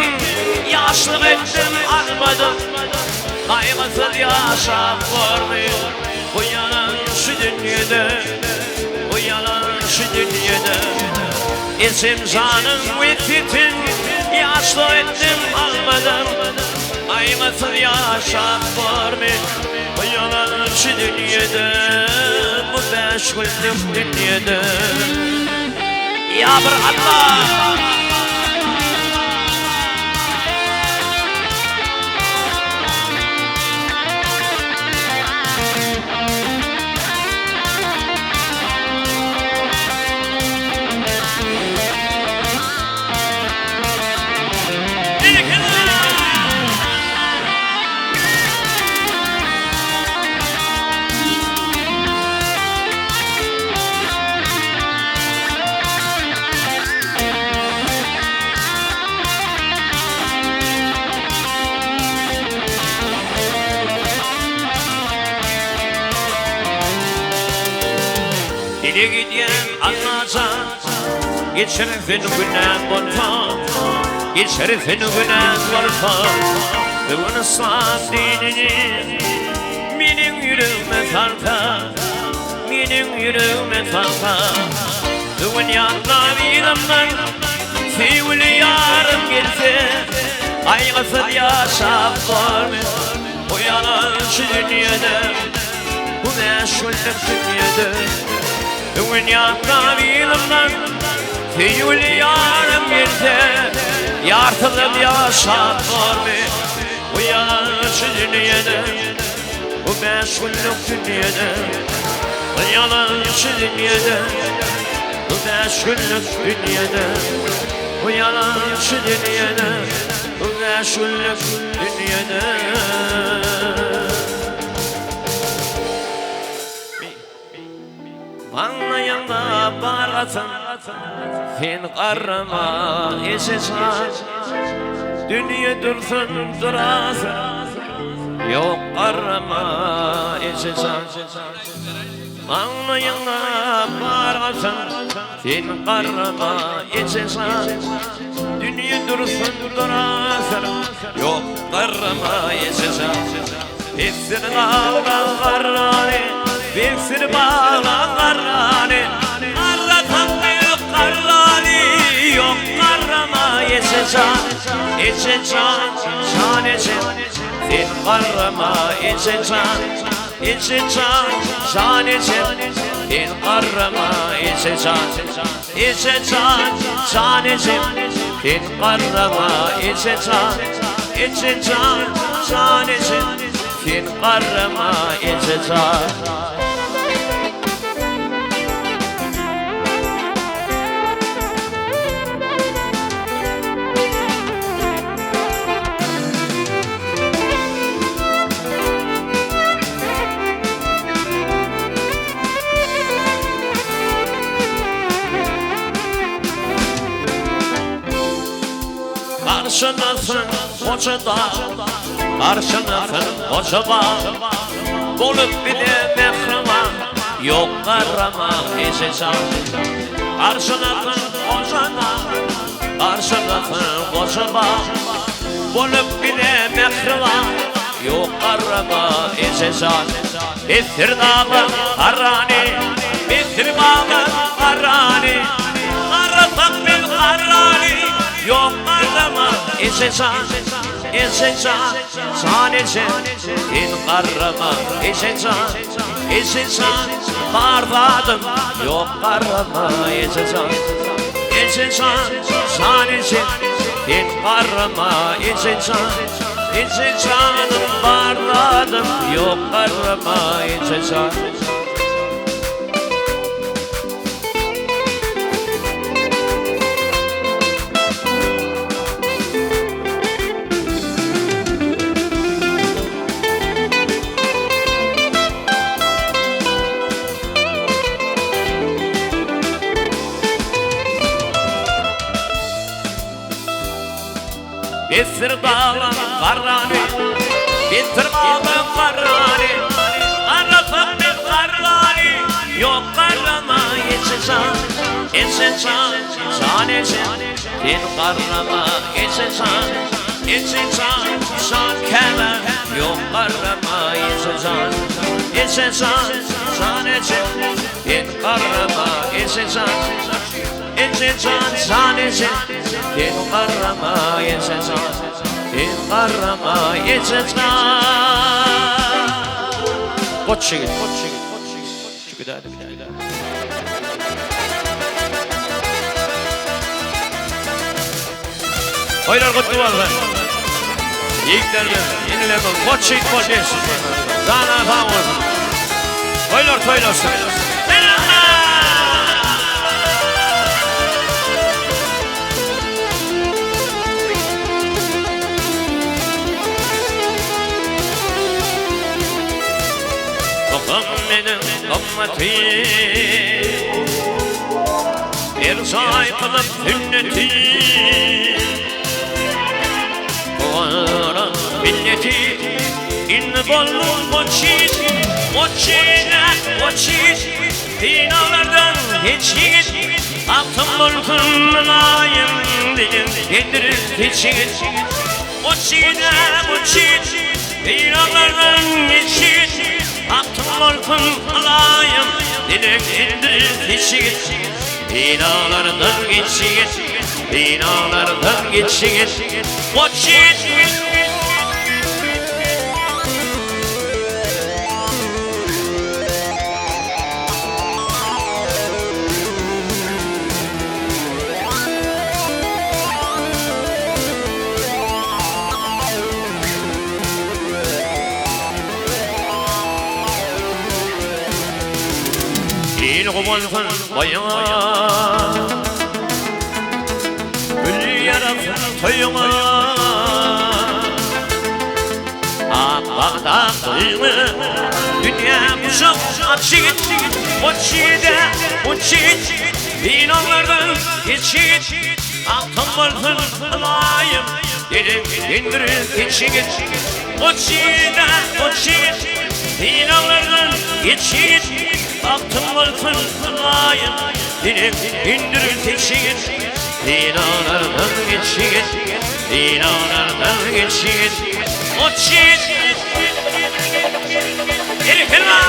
yaşlık ettim almadım kaygısız yaşam görmüyor bu yalan şu dünyada bu yalan şu dünyada İsim canım vittin yaşlı ettim almadım aymasın yaşam görmüş bu yalan şu dünyada bu 5 günlük dünyada ya bir Allah Dile gidiyen anlatsan Git şerefin güne borfa Git şerefin güne borfa Ve bunu sağ dinini Benim yüreğime sarfa Benim yüreğime sarfa Dünyada bir zaman Sevgili yarım gelse Aygısız yaşap görmüş Bu yalan şu dünyada Bu meşgullük dünyada Dünyada bir zaman Sevgili yarım gelse Yartılıp yaşap görmüş Bu yalan şu dünyada Bu meşgullük dünyada Bu yalan şu dünyada Bu meşgullük dünyada Bu yalan şu dünyada Bu meşgullük dünyada Anlayan da barasın Sen karama eşeşan Dünya dursun durasın Yok karama eşeşan Ağlayana bağırsın, sen karama içesen. Dünya dursun durasın, yok karama içesen. Hepsini bağla karani, hepsini bağla karani. Arratan büyük karani, yok karama içesen. İçesen, şan için, sen karama içesen. İçeceksin şan için, sen karama içeceksin. İçeceksin şan için, sen karama içeceksin. İçeceksin şan için, sen karama içeceksin. Karşınasın koçada, karşınasın koçaba. Bulup bile mehriman, yok karama içeceksin. Karşınasın koçada, karşınasın koçaba. Bulup bile mehriman, yok karama içeceksin. Bitir dağın karani, bitir bağın karani. Karasak bil karani, yok karama içeceksin. İçeceksin şan için, sen karama içeceksin. İçeceksin bardadım, yok karama içeceksin. İçeceksin şan için, sen karama içeceksin. İçeceksin bardadım, yok karama içeceksin. Bitir dağın karani, bitir bağın karani. Arasın bir karani, yok karama içeceksin. İçeceksin şan için, sen karama içeceksin. İçeceksin şan kemer, yok karama içeceksin. İçeceksin şan için, sen karama içeceksin. İçeceksin şan için, sen karama içeceksin. Sen karama içeceksin. Koç yiğit, koç yiğit, koç yiğit. Şu bir daha. Oylar kutlu var lan. Yiğitlerden yenilemek, koç yiğit, koç yiğit. Sana falan olsun. Oylar toylasın. Benim ümmetim bir çay kılıp sünnetim. Bu ara milleti inni bollum koçit, koçit binalardan geçit. Altın bulsun layım dilim yedirir geçit. Koçit binalardan geçit. Altın olsun alayım, dilek indir geçit. Binalardan geçit, binalardan geçit. Koçit Olsun bayıma, gül yarasın toyuma. Ağlarda kıyımı, dünya kuşak açık. Koçit, binalardan geçit. Altın olsun layım, dedim indirir geçit. Koçit, binalardan geçit. baktım vartın kınayım İndirir teşin Dinalardan geçin Dinalardan geçin O çiğit Herif helva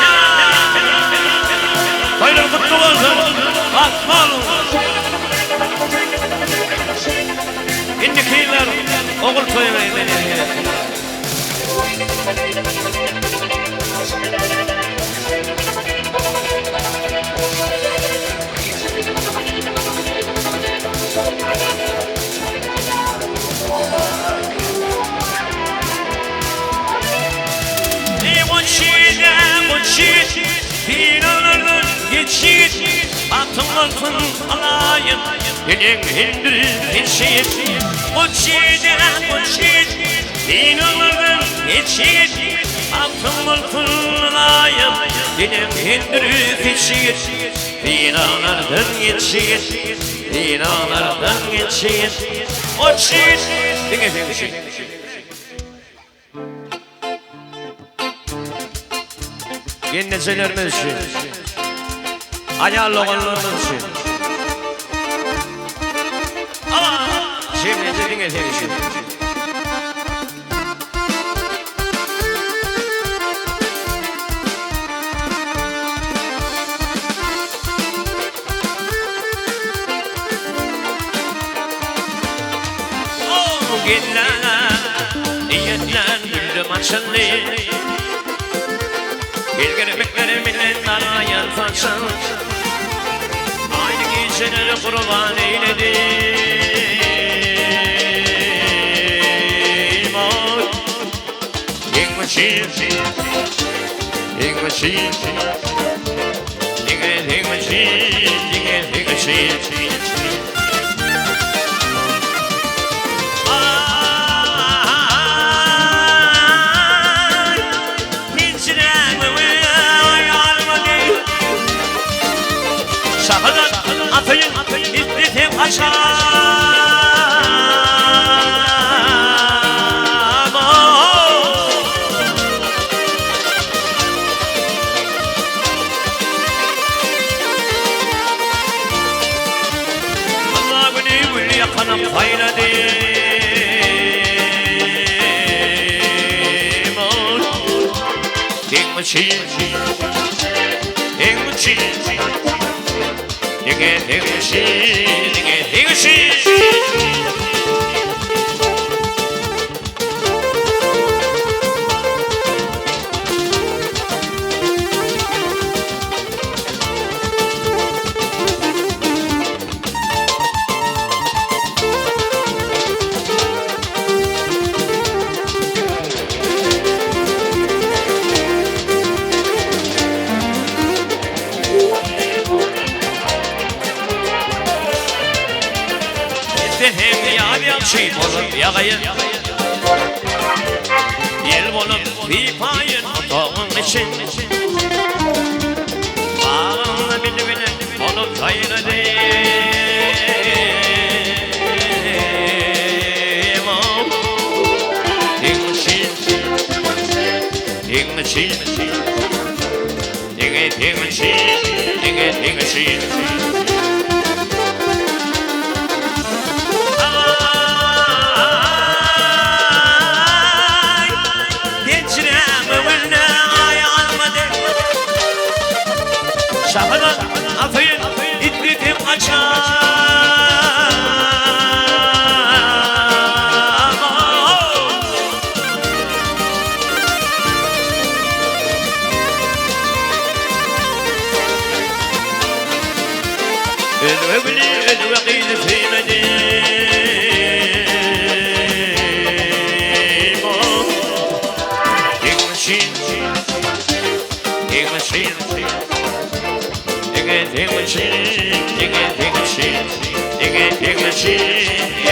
Bayram kutlu olsun Akmal İndikiler Oğul koymayı beni Dinalardan geçit Atım altın alayım Dilin hindirir geçit O çiğit Dinalardan geçit Atım altın alayım Dilin hindirir geçit Dinalardan geçit Dinalardan geçit O çiğit Dinle geçit Gençlerimiz için, ayarlı olanlarımız için. Ama şimdi dediğin için. O günler, niyetler güldüm açıldı. Bilgirmeklerimle arayan façan Aynı geceleri kurban eyledim İngmişim İngmişim İngmişim Atayın izledim aşağı Allah günü yakanım payladım Dingmişim Şey bolup yağayın Yel bolup pipayın Otağın için Bağımlı bilmini olup hayır edeyim Dingmişin Dingmişin Dingmişin Şahına atayın itlitim açar الوبلي الوقيد في نديم يمشين يمشين يمشين يمشين يمشين